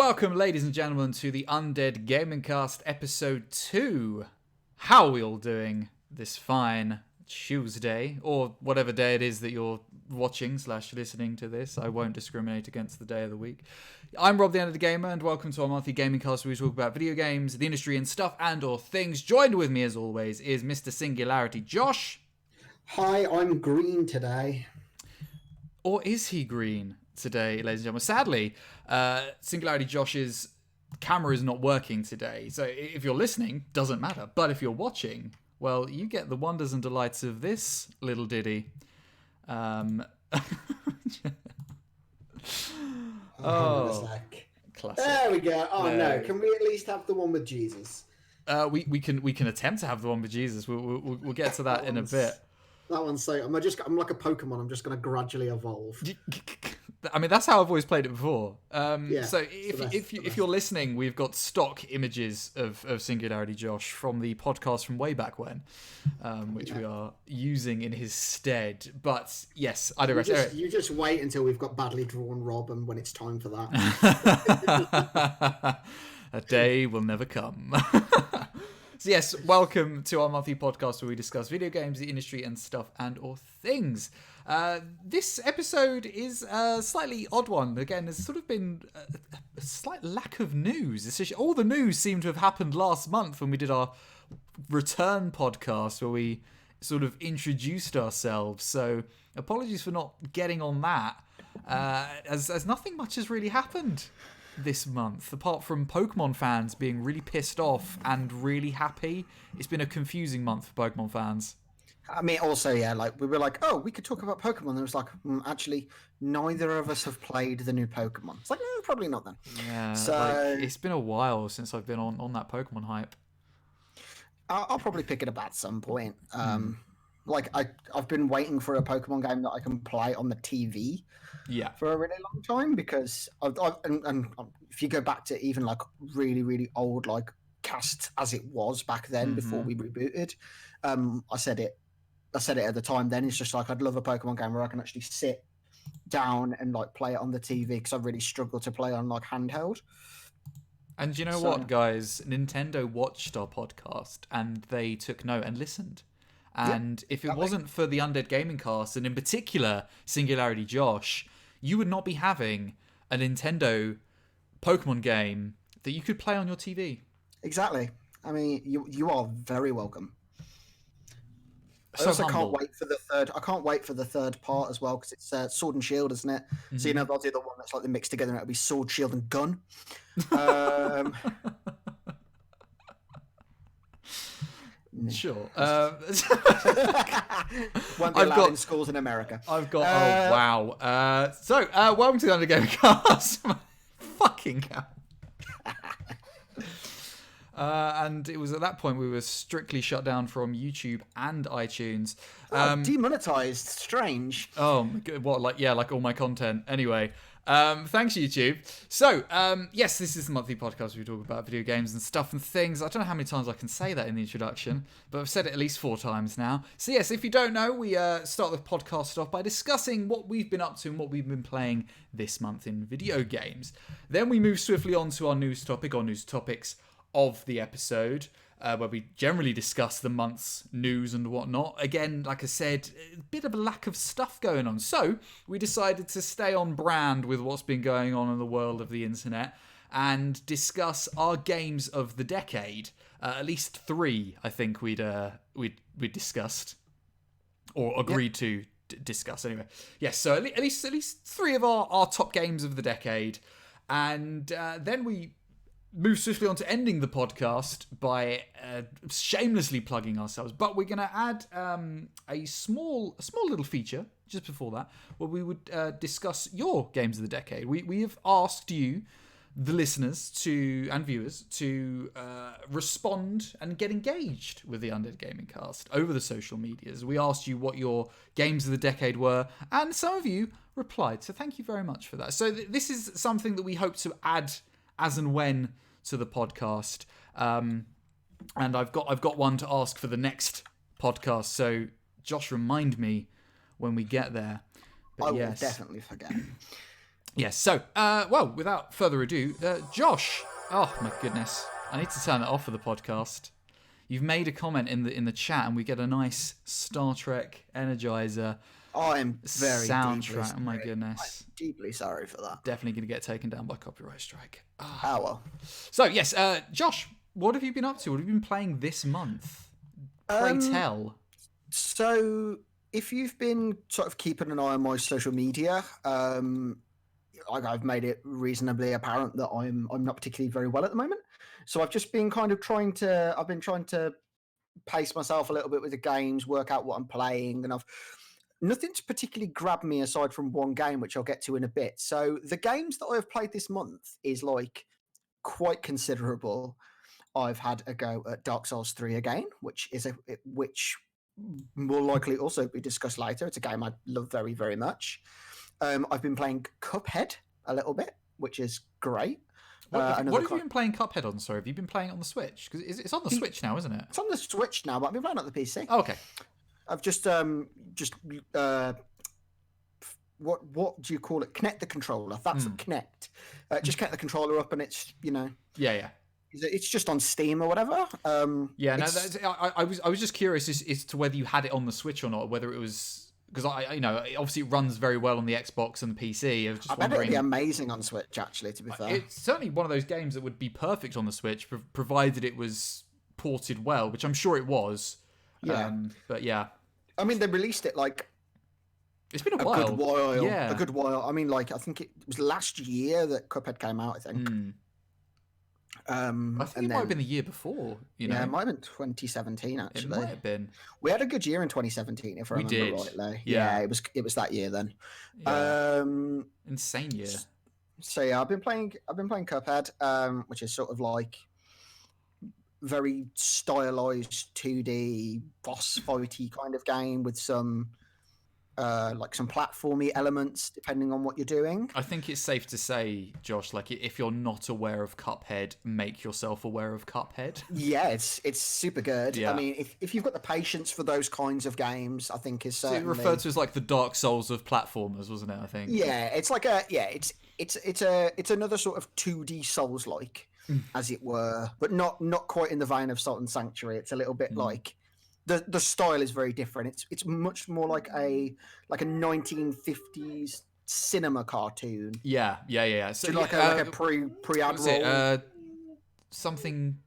Welcome, ladies and gentlemen, to the UndeadGamingCast episode 2. How are we all doing this fine Tuesday, or whatever day it is that you're watching / listening to this? I won't discriminate against the day of the week. I'm Rob, the End of the Gamer, and welcome to our monthly gaming cast where we talk about video games, the industry, and stuff and or things. Joined with me, as always, is Mr. SingularityJosh. Hi, I'm green today. Or is he green today, ladies and gentlemen? Sadly, SingularityJosh's camera is not working today, so if you're listening, doesn't matter. But if you're watching, well, you get the wonders and delights of this little ditty. Classic. There we go. Oh no, can we at least have the one with Jesus? We can attempt to have the one with Jesus. We'll get to that in a bit. That one's so. I'm like a Pokemon. I'm just going to gradually evolve. I mean, that's how I've always played it before. Yeah, so if you're listening, we've got stock images of SingularityJosh from the podcast from way back when, which we are using in his stead. But yes, I don't. You just wait until we've got badly drawn Rob, and when it's time for that, a day will never come. So yes, welcome to our monthly podcast where we discuss video games, the industry, and stuff and or things. This episode is a slightly odd one. Again, there's sort of been a slight lack of news. All the news seemed to have happened last month when we did our return podcast where we sort of introduced ourselves. So apologies for not getting on that, as nothing much has really happened this month, apart from Pokemon fans being really pissed off and really happy. It's been a confusing month for Pokemon fans. I mean, also, yeah, like we were like, oh, we could talk about Pokemon. And it was like, actually, neither of us have played the new Pokemon. It's like, probably not then. Yeah, so it's been a while since I've been on that Pokemon hype. I'll probably pick it up at some point. Like I've been waiting for a Pokemon game that I can play on the TV. Yeah, for a really long time, because and if you go back to even like really, really old like cast as it was back then before we rebooted, I said it at the time then. It's just like I'd love a Pokemon game where I can actually sit down and like play it on the TV, because I really struggle to play on like handheld. And you know what, guys? Nintendo watched our podcast and they took note and listened. And if it wasn't for the Undead Gaming Cast, and in particular SingularityJosh, you would not be having a Nintendo Pokemon game that you could play on your TV. Exactly. I mean, you are very welcome. So I also humble. can't wait for the third part as well, because it's Sword and Shield, isn't it? Mm-hmm. So they'll do the one that's like they mixed together, and it'll be Sword, Shield, and Gun. Sure. Won't be allowed in schools in America. I've got. Oh wow. So welcome to the UndeadGamingCast. Fucking hell. And it was at that point we were strictly shut down from YouTube and iTunes. Demonetized. Strange. Oh my god! What? Like all my content. Anyway. Thanks, YouTube. So, yes, this is the monthly podcast where we talk about video games and stuff and things. I don't know how many times I can say that in the introduction, but I've said it at least 4 times now. So, yes, if you don't know, we start the podcast off by discussing what we've been up to and what we've been playing this month in video games. Then we move swiftly on to our news topic, or news topics of the episode, where we generally discuss the month's news and whatnot. Again, like I said, a bit of a lack of stuff going on. So we decided to stay on brand with what's been going on in the world of the internet and discuss our games of the decade. At least 3, I think we'd discussed or agreed to discuss. Anyway, yes. So at least 3 of our top games of the decade, and then we move swiftly on to ending the podcast by shamelessly plugging ourselves, but we're going to add a small little feature just before that, where we would discuss your games of the decade. We have asked you, the listeners and viewers, to respond and get engaged with the Undead Gaming Cast over the social medias. We asked you what your games of the decade were, and some of you replied. So thank you very much for that. So this is something that we hope to add as and when to the podcast, and I've got one to ask for the next podcast. So Josh, remind me when we get there. But I will definitely forget. Yes. So, well, without further ado, Josh. Oh my goodness, I need to turn that off for the podcast. You've made a comment in the chat, and we get a nice Star Trek Energizer I am very soundtrack. Oh my goodness. I'm deeply sorry for that. Definitely going to get taken down by copyright strike. Oh well. So yes, Josh, what have you been up to? What have you been playing this month? Pray tell. So if you've been sort of keeping an eye on my social media, I've made it reasonably apparent that I'm not particularly very well at the moment. So I've just been kind of trying to pace myself a little bit with the games, work out what I'm playing, and nothing's particularly grabbed me aside from one game, which I'll get to in a bit. So the games that I've played this month is like quite considerable. I've had a go at Dark Souls 3 again, which will likely also be discussed later. It's a game I love very, very much. I've been playing Cuphead a little bit, which is great. What have you been playing Cuphead on? Sorry, have you been playing it on the Switch? Because it's on the Switch now, isn't it? It's on the Switch now, but I've been playing it on the PC. Oh, okay. I've just what do you call it? Connect the controller. That's Connect. Just connect the controller up, and it's Yeah. It's just on Steam or whatever. I was just curious as to whether you had it on the Switch or not, whether it was. Because obviously it runs very well on the Xbox and the PC. I bet it'd be amazing on Switch, actually. To be fair, it's certainly one of those games that would be perfect on the Switch, provided it was ported well, which I'm sure it was. Yeah, but yeah, I mean, they released it like it's been a while. Good while. Yeah, a good while. I mean, like I think it was last year that Cuphead came out. I think. I think it might have been the year before. Yeah, it might have been 2017. Actually, it might have been. We had a good year in 2017, if I remember rightly. Yeah, it was that year then. Yeah. Insane year. So yeah, I've been playing Cuphead, which is sort of like very stylized 2D boss fighty kind of game with some some platformy elements depending on what you're doing. I think it's safe to say, Josh, like if you're not aware of Cuphead, make yourself aware of Cuphead. Yeah, it's super good. Yeah. I mean, if you've got the patience for those kinds of games, I think is certainly... So it referred to as like the Dark Souls of platformers, wasn't it? I think. Yeah, it's like it's another sort of 2D Souls-like, as it were, but not quite in the vein of Salt and Sanctuary. It's a little bit like the style is very different. It's much more like a 1950s cinema cartoon. Yeah. So like a pre-ad something.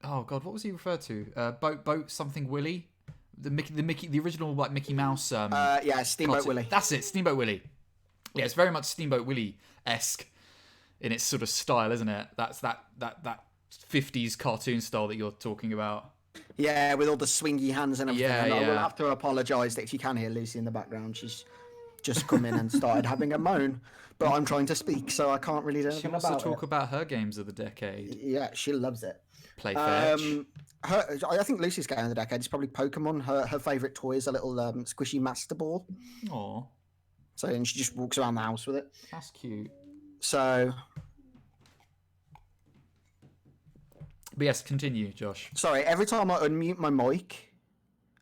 Oh God, what was he referred to? Boat something Willie. The original like Mickey Mouse. Steamboat cartoon. Willie. That's it, Steamboat Willie. Yeah, it's very much Steamboat Willie-esque in its sort of style, isn't it? That's that 50s cartoon style that you're talking about. Yeah, with all the swingy hands and everything. Yeah, I will have to apologise if you can hear Lucy in the background. She's just come in and started having a moan, but I'm trying to speak, so I can't really do anything about it. She wants to talk about her games of the decade. Yeah, she loves it. Play fetch. I think Lucy's game of the decade is probably Pokemon. Her favourite toy is a little squishy Master Ball. Aww. So, and she just walks around the house with it. That's cute. So... But yes, continue, Josh. Sorry, every time I unmute my mic,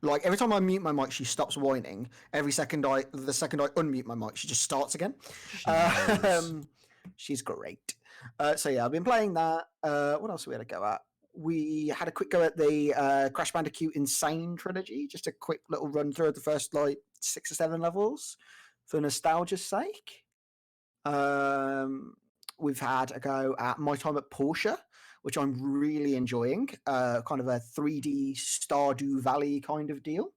mute my mic, she stops whining. The second I unmute my mic, she just starts again. She's great. So yeah, I've been playing that. What else we had to go at? We had a quick go at the Crash Bandicoot Insane trilogy. Just a quick little run through of the first 6 or 7 levels for nostalgia's sake. We've had a go at My Time at Porsche, which I'm really enjoying. Kind of a 3D Stardew Valley kind of deal.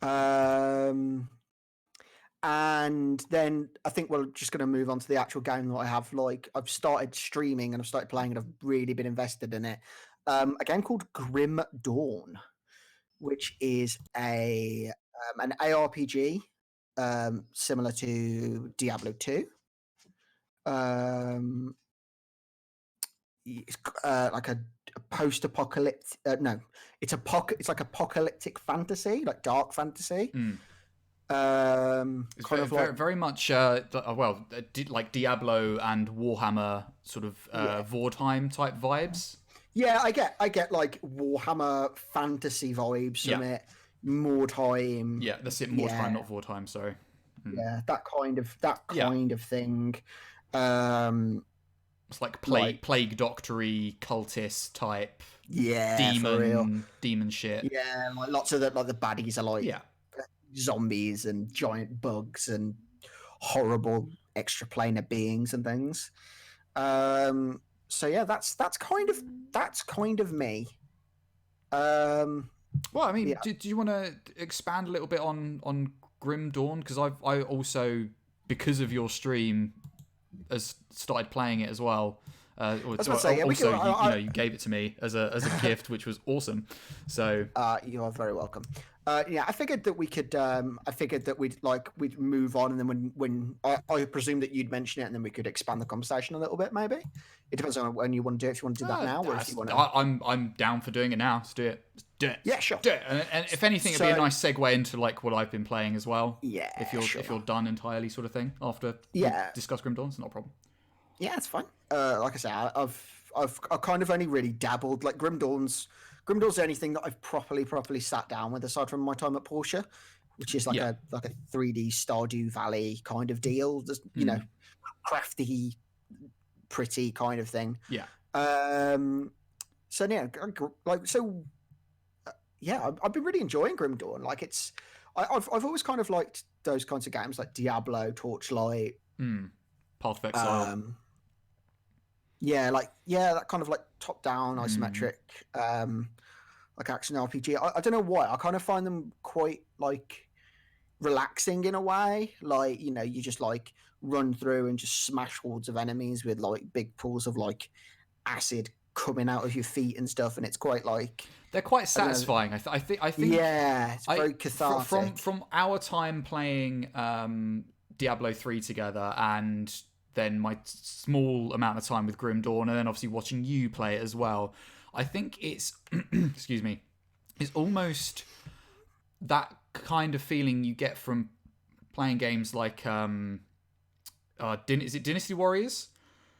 And then I think we're just going to move on to the actual game that I have. I've started streaming and I've started playing and I've really been invested in it. A game called Grim Dawn, which is an ARPG. Similar to Diablo 2. It's like a post-apocalyptic. It's like apocalyptic fantasy, like dark fantasy. It's very much like Diablo and Warhammer sort of Vordheim type vibes. Yeah, I get like Warhammer fantasy vibes from it. Mordheim. Yeah, that's it. Mordheim, Yeah, not Vortheim. Sorry. yeah, that Yeah, kind of thing. Um, it's like like plague doctory cultist type yeah, for real. demon shit. Yeah, like lots of the baddies are like Yeah. zombies and giant bugs and horrible extraplanar beings and things. So yeah, that's kind of me. Um, Well, I mean, yeah, do you want to expand a little bit on Grim Dawn? Because I also, because of your stream, has started playing it as well. I was about to say, yeah, we Also, can. you gave it to me as a gift, which was awesome. So You are very welcome. Yeah, I figured that we could. I figured that we'd move on, and then when I presume that you'd mention it, and then we could expand the conversation a little bit. Maybe it depends on when you want to do it. If you want to do that now, or if you want to. I'm down for doing it now. Let's do it. Let's do it. Yeah, sure. Do it. And if anything, it'd be a nice segue into like what I've been playing as well. Yeah, if you're done entirely, sort of thing. After we discuss Grim Dawn, it's not a problem. Yeah, it's fine. Like I say, I've kind of only really dabbled. Like Grim Dawn's the only thing that I've properly sat down with, aside from my time at Porsche, which is like a 3D Stardew Valley kind of deal. Just, you know, crafty, pretty kind of thing. Yeah. So yeah, yeah, I've been really enjoying Grim Dawn. Like I've always kind of liked those kinds of games like Diablo, Torchlight, Path of Exile. Yeah, that kind of like top-down isometric, like action RPG. I don't know why. I kind of find them quite like relaxing in a way. Like, you know, you just like run through and just smash hordes of enemies with like big pools of like acid coming out of your feet and stuff, and it's quite like they're quite satisfying. I think. Yeah, it's very cathartic. From our time playing Diablo 3 together, and then my small amount of time with Grim Dawn, and then obviously watching you play it as well, I think it's excuse me, it's almost that kind of feeling you get from playing games like is it Dynasty Warriors?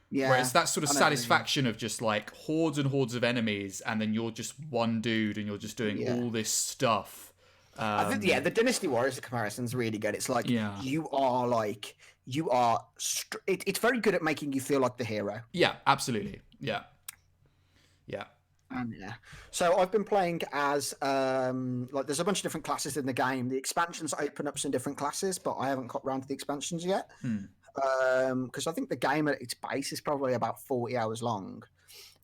Yeah, where it's that sort of satisfaction of just like hordes and hordes of enemies, and then you're just one dude and you're just doing all this stuff. I think the Dynasty Warriors comparison's really good. It's like it's very good at making you feel like the hero. Yeah, absolutely. Yeah. So I've been playing as like there's a bunch of different classes in the game. The expansions open up some different classes, but I haven't got around to the expansions yet. Because I think the game at its base is probably about 40 hours long.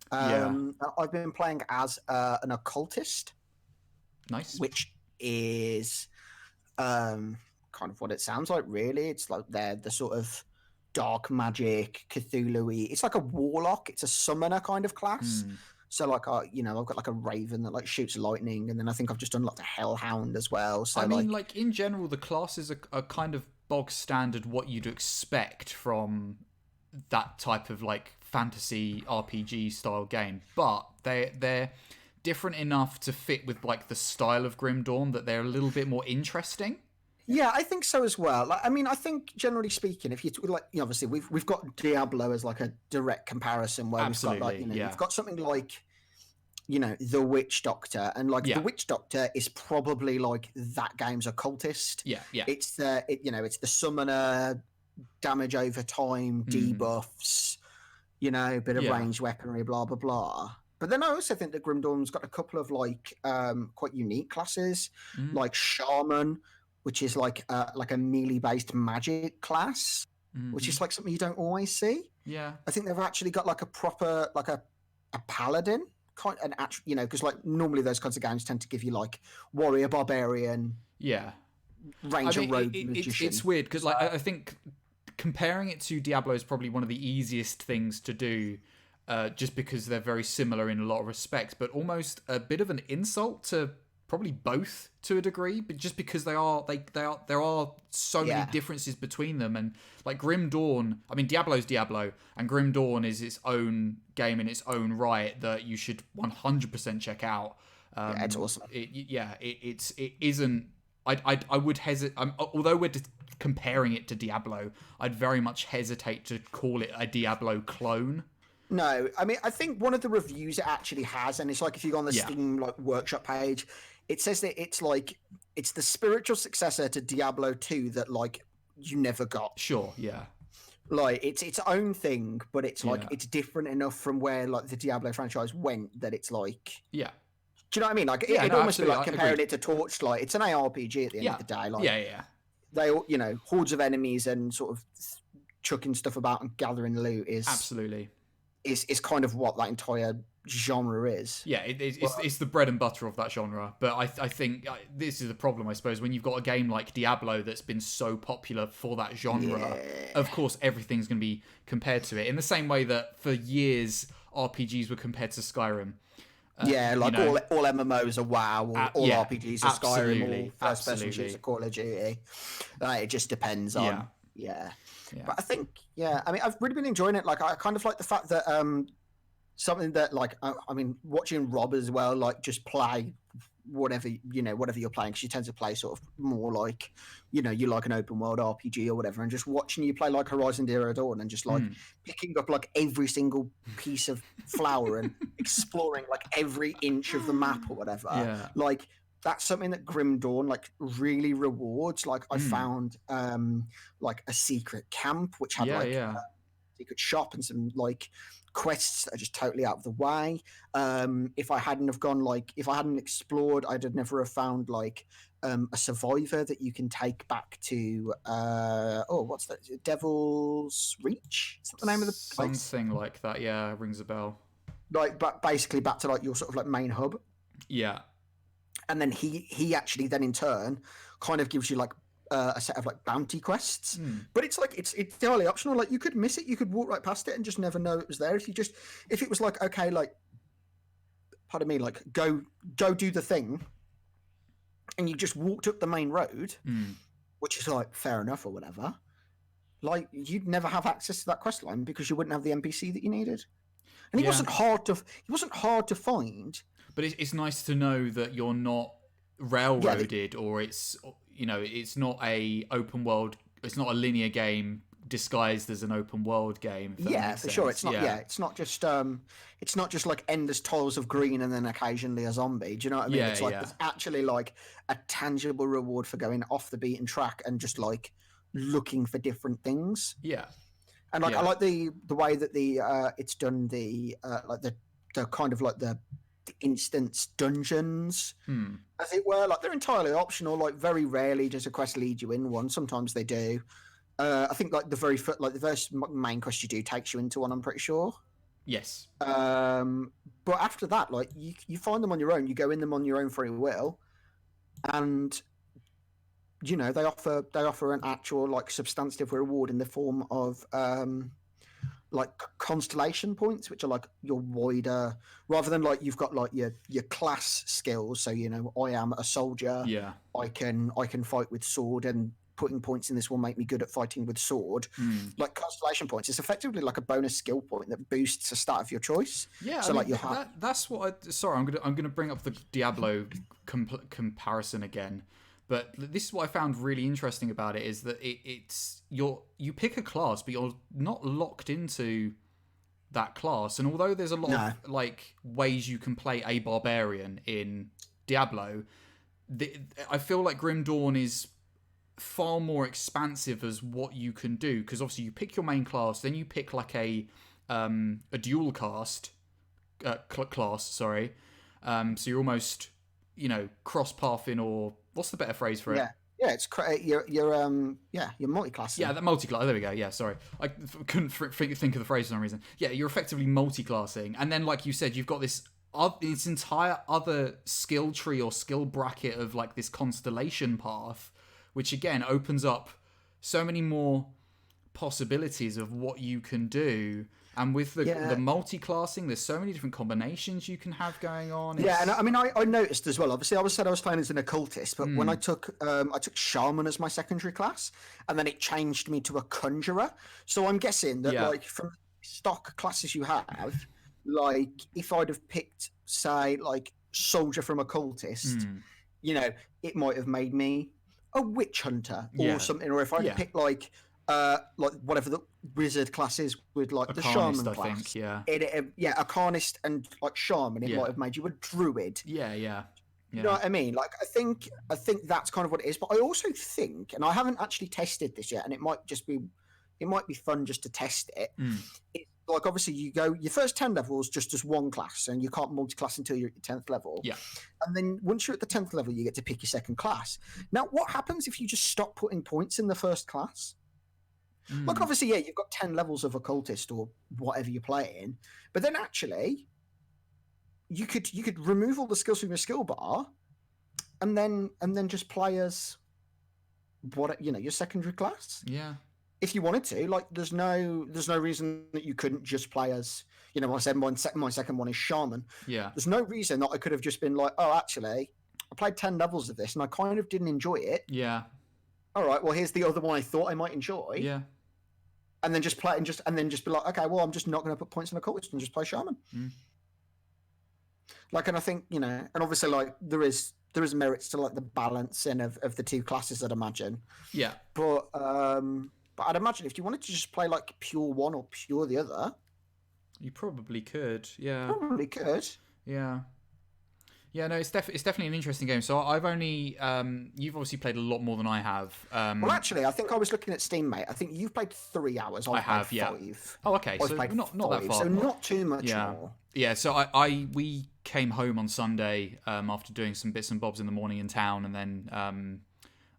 I've been playing as an occultist. Nice. Which is kind of what it sounds like, really. It's like they're the sort of dark magic, Cthulhu-y. It's like a warlock. It's a summoner kind of class. So like, I've got like a raven that like shoots lightning, and then I think I've just unlocked a hellhound as well. So I mean, like in general, the classes are kind of bog standard what you'd expect from that type of like fantasy RPG style game, but they're different enough to fit with like the style of Grim Dawn that they're a little bit more interesting. Yeah, I think so as well. Like, I mean, I think generally speaking, if you like, obviously we've got Diablo as like a direct comparison where we've got like, you've got something like, the Witch Doctor, and like the Witch Doctor is probably like that game's occultist. Yeah. It's it's the summoner, damage over time, debuffs, bit of ranged weaponry, blah blah blah. But then I also think that Grim Dawn's got a couple of like quite unique classes, like Shaman, which is like a melee-based magic class, which is like something you don't always see. Yeah, I think they've actually got like a proper like a paladin kind, and actually, because like normally those kinds of games tend to give you like warrior, barbarian, ranger, rogue, magician. It's weird because like I think comparing it to Diablo is probably one of the easiest things to do. Just because they're very similar in a lot of respects, but almost a bit of an insult to probably both to a degree, but just because there are so many differences between them. And like Grim Dawn, I mean, Diablo's Diablo, and Grim Dawn is its own game in its own right that you should 100% check out. It's awesome. It isn't. I would hesitate. Although we're comparing it to Diablo, I'd very much hesitate to call it a Diablo clone. No, I mean, I think one of the reviews it actually has, and it's like if you go on the Yeah. Steam like workshop page, it says that it's like it's the spiritual successor to Diablo 2 that like you never got. Sure, yeah. Like it's its own thing, but it's like Yeah. it's different enough from where like the Diablo franchise went that it's like, Yeah. do you know what I mean? Like Yeah, it'd no, almost be absolutely, like I comparing agree. it to Torchlight. It's an ARPG at the end Yeah. of the day. Like Yeah. they all, you know, hordes of enemies and sort of chucking stuff about and gathering loot Absolutely. is kind of what that entire genre is. Yeah, it's the bread and butter of that genre. But I think this is the problem, I suppose, when you've got a game like Diablo that's been so popular for that genre. Yeah. Of course, everything's going to be compared to it in the same way that for years RPGs were compared to Skyrim. Yeah, like you know, all MMOs are WoW, all yeah, RPGs are Skyrim, absolutely, all first person shooters are Call of Duty. It just depends on yeah. But I think I mean I've really been enjoying it. Like I kind of like the fact that something that like I mean watching Rob as well, like just play whatever you're playing, because you tend to play sort of more like you like an open world RPG or whatever, and just watching you play like Horizon Zero Dawn and just like picking up like every single piece of flower and exploring like every inch of the map or whatever. Like that's something that Grim Dawn like really rewards. Like I found like a secret camp which had a secret shop and some like quests that are just totally out of the way. If I hadn't explored, I'd never have found like a survivor that you can take back to what's that? Devil's Reach? Is that the name of the place? Something like that, yeah, rings a bell. Like, but basically back to like your sort of like main hub. Yeah. And then he actually then in turn kind of gives you like a set of like bounty quests, but it's like it's entirely optional. Like you could miss it, you could walk right past it and just never know it was there. If it was like, okay, like pardon me, like go do the thing, and you just walked up the main road, which is like fair enough or whatever, like you'd never have access to that quest line because you wouldn't have the NPC that you needed. And he wasn't hard to find. But it's nice to know that you're not railroaded, or it's not a open world. It's not a linear game disguised as an open world game. Yeah, for sure. It's not. Yeah, it's not just like endless tiles of green and then occasionally a zombie. Do you know what I mean? Yeah, it's like there's actually like a tangible reward for going off the beaten track and just like looking for different things. Yeah, and like I like the way that it's done the like the kind of like the instance dungeons, as it were. Like they're entirely optional. Like very rarely does a quest lead you in one. Sometimes they do. I think like the first main quest you do takes you into one. I'm pretty sure. Yes. But after that, like you find them on your own. You go in them on your own free will, and they offer an actual like substantive reward in the form of like constellation points, which are like your wider, rather than like you've got like your class skills. So I am a soldier. Yeah. I can fight with sword, and putting points in this will make me good at fighting with sword. Like constellation points, it's effectively like a bonus skill point that boosts a stat of your choice. Yeah. So that's what. I'm gonna bring up the Diablo comparison again. But this is what I found really interesting about it, is that you pick a class, but you're not locked into that class. And although there's a lot of like ways you can play a barbarian in Diablo, I feel like Grim Dawn is far more expansive as what you can do, because obviously you pick your main class, then you pick like a dual cast class. Sorry, so you're almost cross pathing, or what's the better phrase for it? Yeah, it's you're multi-class. Yeah, that multi-class. There we go. Yeah, sorry, I couldn't think of the phrase for some reason. Yeah, you're effectively multi-classing, and then like you said, you've got this entire other skill tree or skill bracket of like this constellation path, which again opens up so many more possibilities of what you can do. And with the multi-classing, there's so many different combinations you can have going on. Yeah, and I mean, I noticed as well. Obviously, I was playing as an occultist, but when I took shaman as my secondary class, and then it changed me to a conjurer. So I'm guessing that like from stock classes you have, like if I'd have picked, say, like soldier from occultist, it might have made me a witch hunter or something. Or if I'd picked like like whatever the wizard class is with like the Arcanist, shaman I class. think, yeah. Yeah, Arcanist and like shaman. It Yeah. might have made you a druid. Yeah. You know what I mean? Like, I think that's kind of what it is. But I also think, and I haven't actually tested this yet, and it might be fun just to test it. It's like, obviously, you go your first 10 levels just as one class, and you can't multi-class until you're at your 10th level. Yeah. And then once you're at the 10th level, you get to pick your second class. Now, what happens if you just stop putting points in the first class? Like, obviously, yeah, you've got 10 levels of occultist or whatever you're playing, but then actually, you could remove all the skills from your skill bar, and then just play as your secondary class. Yeah. If you wanted to, like, there's no reason that you couldn't just play as, I said my second one is shaman. Yeah. There's no reason that I could have just been like, oh, actually, I played 10 levels of this and I kind of didn't enjoy it. Yeah. All right, well, here's the other one I thought I might enjoy. Yeah. And then just play and just be like, okay, well, I'm just not going to put points in occultist and just play shaman. Like, and I think, and obviously, like, there is merits to like the balancing of the two classes, I'd imagine. Yeah. But I'd imagine if you wanted to just play like pure one or pure the other, you probably could. Yeah. Probably could. Yeah. Yeah, no, it's definitely an interesting game. So I've only you've obviously played a lot more than I have. Well, actually, I think I was looking at Steam, mate. I think you've played 3 hours. I have, played yeah. 5. Oh, okay. I've So played not 5, that far. So not too much more. Yeah. So we came home on Sunday after doing some bits and bobs in the morning in town, and then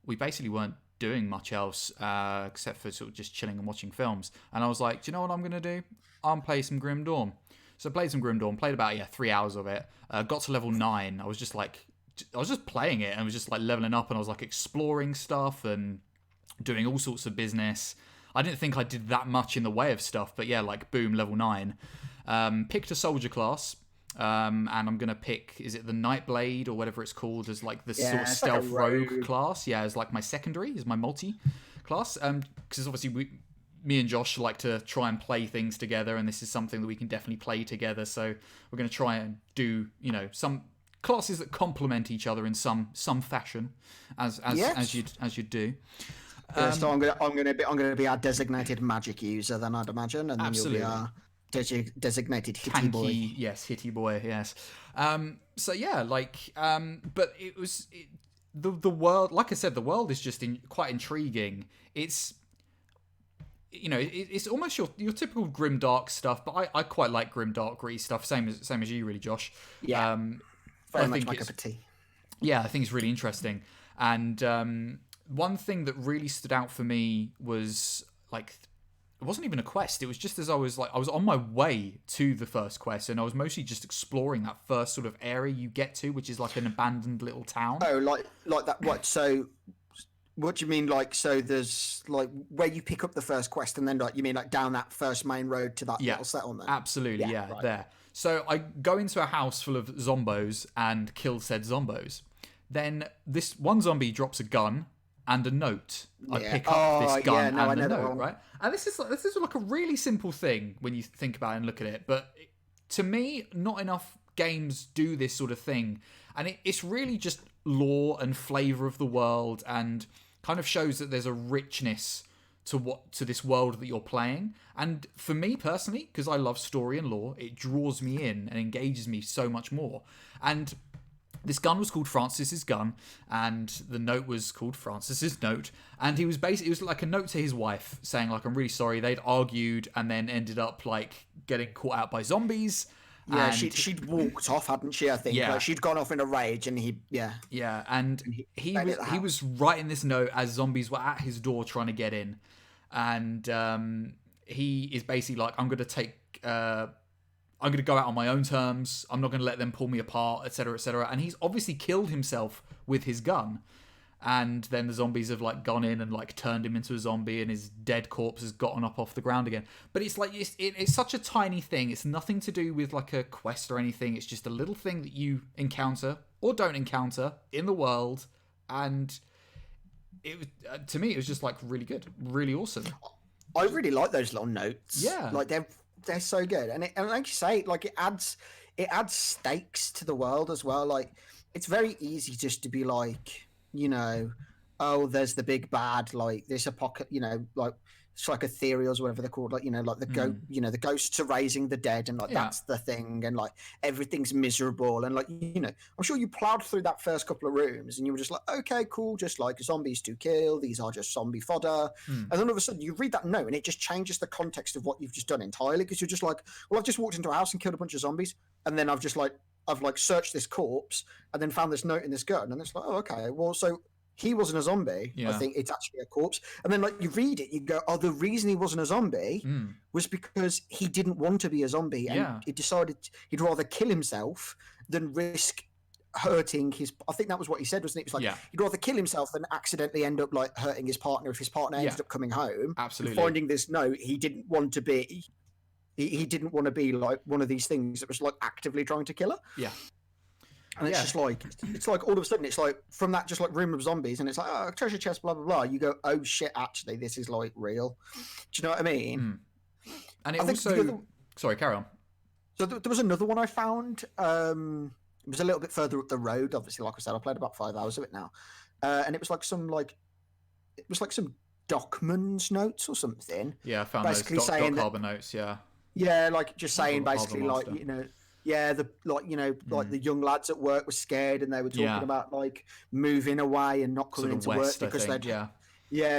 we basically weren't doing much else except for sort of just chilling and watching films. And I was like, do you know what I'm gonna do? I'm play some Grim Dawn. So I played some Grim Dawn, played about 3 hours of it, got to level 9. I was just playing it and I was just like leveling up, and I was like exploring stuff and doing all sorts of business. I didn't think I did that much in the way of stuff, but yeah, like boom, level 9. Picked a soldier class, and I'm gonna pick, is it the Nightblade or whatever it's called, as like the sort of stealth like rogue class. Yeah, as like my secondary, is my multi class. Because obviously me and Josh like to try and play things together, and this is something that we can definitely play together. So we're going to try and do, some classes that complement each other in some fashion, as you do. So I'm gonna be our designated magic user, then I'd imagine, and then absolutely. You'll be our designated hitty boy. Yes, hitty boy. Yes. So yeah, but the world. Like I said, the world is just quite intriguing. It's it's almost your typical grimdark stuff, but I quite like grimdark stuff. Same as you, really, Josh. Yeah. Very much my cup of tea. Yeah, I think it's really interesting. And one thing that really stood out for me was like, it wasn't even a quest. It was just as I was on my way to the first quest, and I was mostly just exploring that first sort of area you get to, which is like an abandoned little town. Oh, like that. What? So. What do you mean, like, so there's, like, where you pick up the first quest, and then, like, you mean, like, down that first main road to that little settlement? Absolutely, yeah, right. There. So I go into a house full of zombos and kill said zombos. Then this one zombie drops a gun and a note. I pick up this gun and a note, right? And this is like a really simple thing when you think about it and look at it, but to me, not enough games do this sort of thing. And it's really just lore and flavour of the world, and kind of shows that there's a richness to this world that you're playing. And for me personally, because I love story and lore, it draws me in and engages me so much more. And this gun was called Francis's gun, and the note was called Francis's note. And it was like a note to his wife saying, like, I'm really sorry. They'd argued and then ended up like getting caught out by zombies. Yeah, she'd walked off, hadn't she? I think. Yeah. Like, she'd gone off in a rage, and he was writing this note as zombies were at his door trying to get in, and he is basically like, I'm gonna go out on my own terms. I'm not gonna let them pull me apart, etc., etc. And he's obviously killed himself with his gun. And then the zombies have like gone in and like turned him into a zombie, and his dead corpse has gotten up off the ground again. But it's like it's such a tiny thing. It's nothing to do with like a quest or anything. It's just a little thing that you encounter or don't encounter in the world, and to me it was just like really good, really awesome. I really like those little notes. Yeah, like they're so good, and like you say, like it adds stakes to the world as well. Like, it's very easy just to be like, oh, there's the big bad, like this like it's like ethereals, whatever they're called, like, you know, like the ghosts are raising the dead, and like that's the thing, and like everything's miserable, and like, you know, I'm sure you plowed through that first couple of rooms and you were just like, okay, cool, just like zombies to kill, these are just zombie fodder. And then all of a sudden you read that note and it just changes the context of what you've just done entirely, because you're just like, well, I've just walked into a house and killed a bunch of zombies, and then I've searched this corpse and then found this note in this gun, and it's like, oh, okay, well, so he wasn't a zombie. I think it's actually a corpse. And then like you read it, you go, oh, the reason he wasn't a zombie was because he didn't want to be a zombie, and he decided he'd rather kill himself than risk hurting his. I think that was what he said, wasn't it? It was like he'd rather kill himself than accidentally end up like hurting his partner if his partner ended up coming home. Absolutely. And finding this note, he didn't want to be. He didn't want to be like one of these things that was like actively trying to kill her. Yeah. And it's just like, it's like all of a sudden, it's like from that just like room of zombies, and it's like, oh, treasure chest, blah, blah, blah. You go, oh shit, actually, this is like real. Do you know what I mean? And it sorry, carry on. So there was another one I found. It was a little bit further up the road. Obviously, like I said, I played about 5 hours of it now. And it was like some Dockman's notes or something. Yeah, I found basically those saying Doc Harbour notes, yeah. Yeah, like just saying Harbour basically Monster. like, you know, yeah, like the young lads at work were scared, and they were talking about like moving away and not coming into work because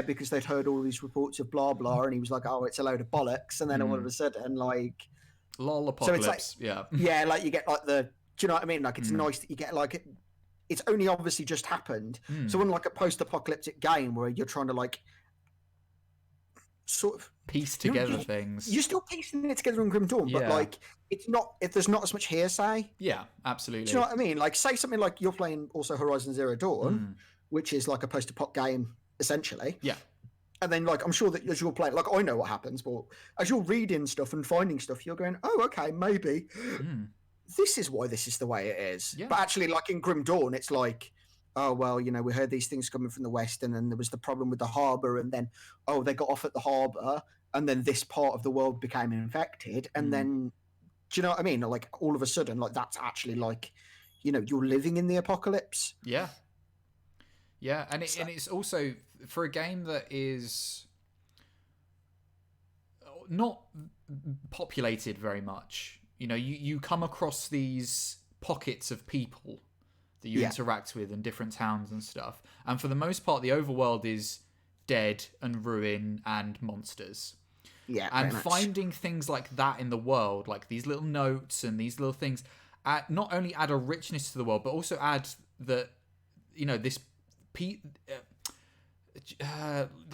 because they'd heard all these reports of blah blah, and he was like, oh, it's a load of bollocks, and then all of a sudden like lol apocalypse, so it's like, like you get like do you know what I mean? Like it's nice that you get like it's only obviously just happened. So unlike a post-apocalyptic game where you're trying to like sort of piece together things, you're still piecing it together in Grim Dawn, but like it's not, if there's not as much hearsay. Yeah, absolutely. Do you know what I mean? Like say something like you're playing also Horizon Zero Dawn, which is like a post-apoc game essentially. Yeah. And then like I'm sure that as you're playing, like I know what happens, but as you're reading stuff and finding stuff, you're going, oh, okay, maybe this is why this is the way it is. But actually, like in Grim Dawn, it's like, oh, well, you know, we heard these things coming from the west, and then there was the problem with the harbour, and then, oh, they got off at the harbour, and then this part of the world became infected, and then, do you know what I mean? Like, all of a sudden, like, that's actually, like, you know, you're living in the apocalypse. Yeah. Yeah, and it's also, for a game that is not populated very much, you know, you come across these pockets of people that you interact with in different towns and stuff. And for the most part, the overworld is dead and ruin and monsters. Yeah. And finding things like that in the world, like these little notes and these little things, not only add a richness to the world, but also add that, you know, this like,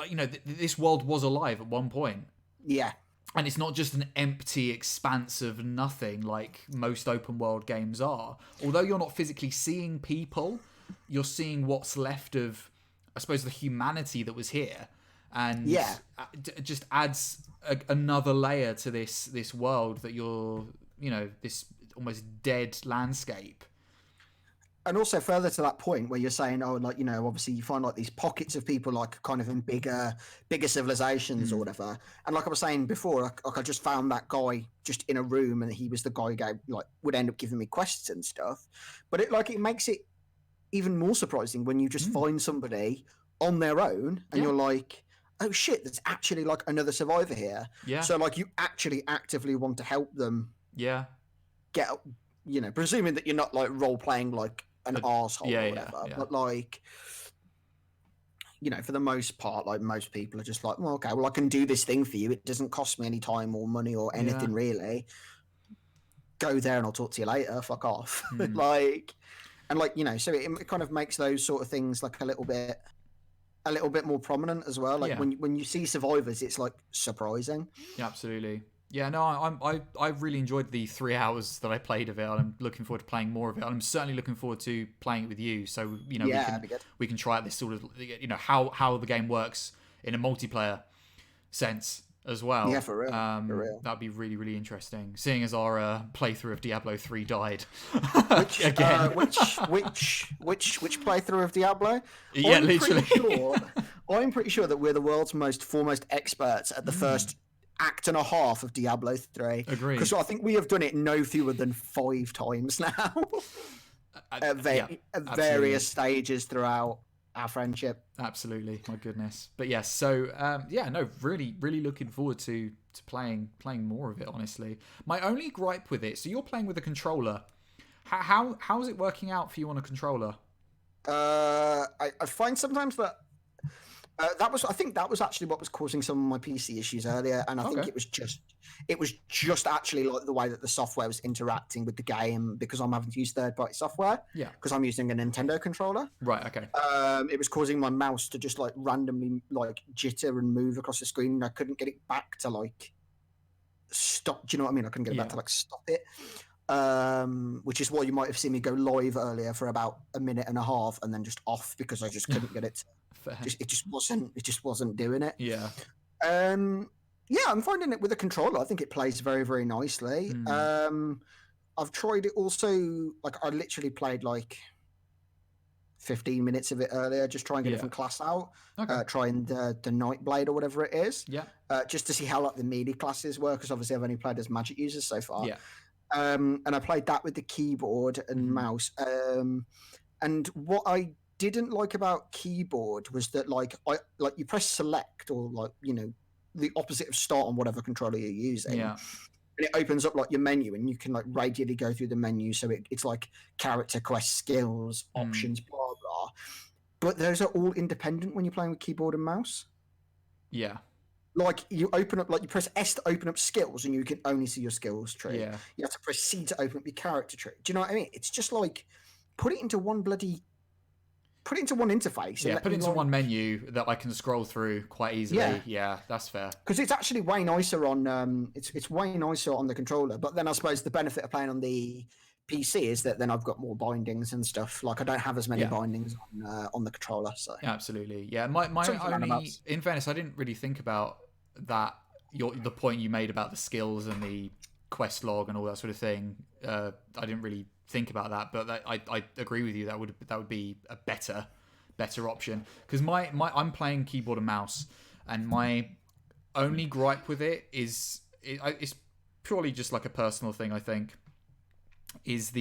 you know, this world was alive at one point. Yeah. And it's not just an empty expanse of nothing like most open world games are. Although you're not physically seeing people, you're seeing what's left of, I suppose, the humanity that was here. And it just adds another layer to this world that you're, you know, this almost dead landscape. And also further to that point where you're saying, oh, like, you know, obviously you find like these pockets of people like kind of in bigger civilizations or whatever. And like I was saying before, like I just found that guy just in a room, and he was the guy who would end up giving me quests and stuff. But it makes it even more surprising when you just find somebody on their own and you're like, oh shit, there's actually like another survivor here. Yeah. So like you actually actively want to help them. Yeah. Get, you know, presuming that you're not like role playing like an arsehole or whatever, but like, you know, for the most part, like most people are just like, well, okay, well, I can do this thing for you. It doesn't cost me any time or money or anything really. Go there and I'll talk to you later. Fuck off. Like, and like, you know, so it kind of makes those sort of things like a little bit more prominent as well. Like when you see survivors, it's like surprising. Yeah, absolutely. Yeah, no, I really enjoyed the 3 hours that I played of it. I'm looking forward to playing more of it. I'm certainly looking forward to playing it with you. So, you know, we can try out this sort of, you know, how the game works in a multiplayer sense as well. Yeah, for real. For real. That'd be really, really interesting. Seeing as our playthrough of Diablo 3 died again. Which playthrough of Diablo? Yeah, literally. I'm pretty sure that we're the world's foremost experts at the first act and a half of Diablo 3. Agreed. Because I think we have done it no fewer than 5 times now. At various stages throughout. our friendship. Absolutely, my goodness. But yes, so really looking forward to playing more of it. Honestly, my only gripe with it. So you're playing with a controller. How is it working out for you on a controller? I find sometimes that I think that was actually what was causing some of my PC issues earlier, and I think it was just actually like the way that the software was interacting with the game, because I'm having to use third-party software. Yeah. Because I'm using a Nintendo controller. Right. Okay. It was causing my mouse to just like randomly like jitter and move across the screen, and I couldn't get it back to like stop. Do you know what I mean? I couldn't get it back to like stop it. Which is why you might have seen me go live earlier for about a minute and a half and then just off, because I just couldn't get it. It just wasn't doing it. Yeah. Yeah, I'm finding it with a controller. I think it plays very, very nicely. I've tried it also. Like, I literally played like 15 minutes of it earlier, just trying a different class out. Trying the Nightblade or whatever it is. Yeah. Just to see how like the melee classes work, because obviously I've only played as magic users so far. Yeah. And I played that with the keyboard and mouse. And what I didn't like about keyboard was that like you press select, or like, you know, the opposite of start on whatever controller you're using. Yeah. And it opens up like your menu, and you can like radially go through the menu. So it's like character, quest, skills, options, blah blah. But those are all independent when you're playing with keyboard and mouse. Yeah. Like, you open up, like, you press S to open up skills, and you can only see your skills tree. Yeah. You have to press C to open up your character tree. Do you know what I mean? It's just like, put it into one interface. Yeah, put it into one menu that I can scroll through quite easily. Yeah, that's fair. Because it's actually way nicer on it's way nicer on the controller. But then I suppose the benefit of playing on the PC is that then I've got more bindings and stuff. Like, I don't have as many bindings on the controller. So absolutely, yeah. My only, in fairness, I didn't really think about that. The point you made about the skills and the quest log and all that sort of thing. I didn't really think about that, but I agree with you. That would be a better option, because I'm playing keyboard and mouse, and my only gripe with it is it's purely just like a personal thing, I think. Is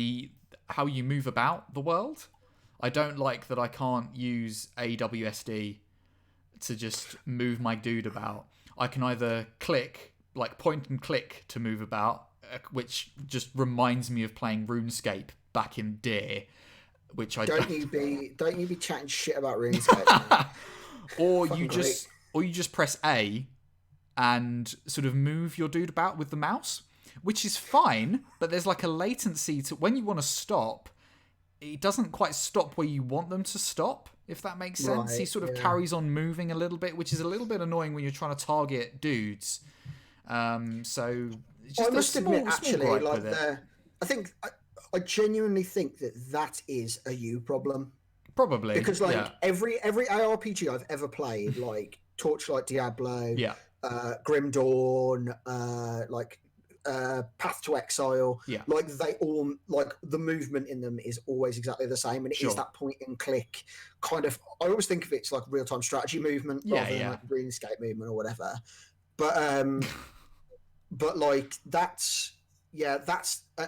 how you move about the world. I don't like that I can't use AWSD to just move my dude about. I can either click, like point and click to move about, which just reminds me of playing RuneScape back in Deer, which I don't. Don't you be chatting shit about RuneScape. or you just press A and sort of move your dude about with the mouse, which is fine, but there's like a latency to when you want to stop. It doesn't quite stop where you want them to stop, if that makes sense. He sort of carries on moving a little bit, which is a little bit annoying when you're trying to target dudes. So just I must admit, actually, like I think I genuinely think that is a you problem. Probably, because like every ARPG I've ever played, like Torchlight Diablo, Grim Dawn, Path to Exile, like they all, like the movement in them is always exactly the same, and it is that point and click kind of. I always think of it as like real time strategy movement rather than like RuneScape movement or whatever. But like that's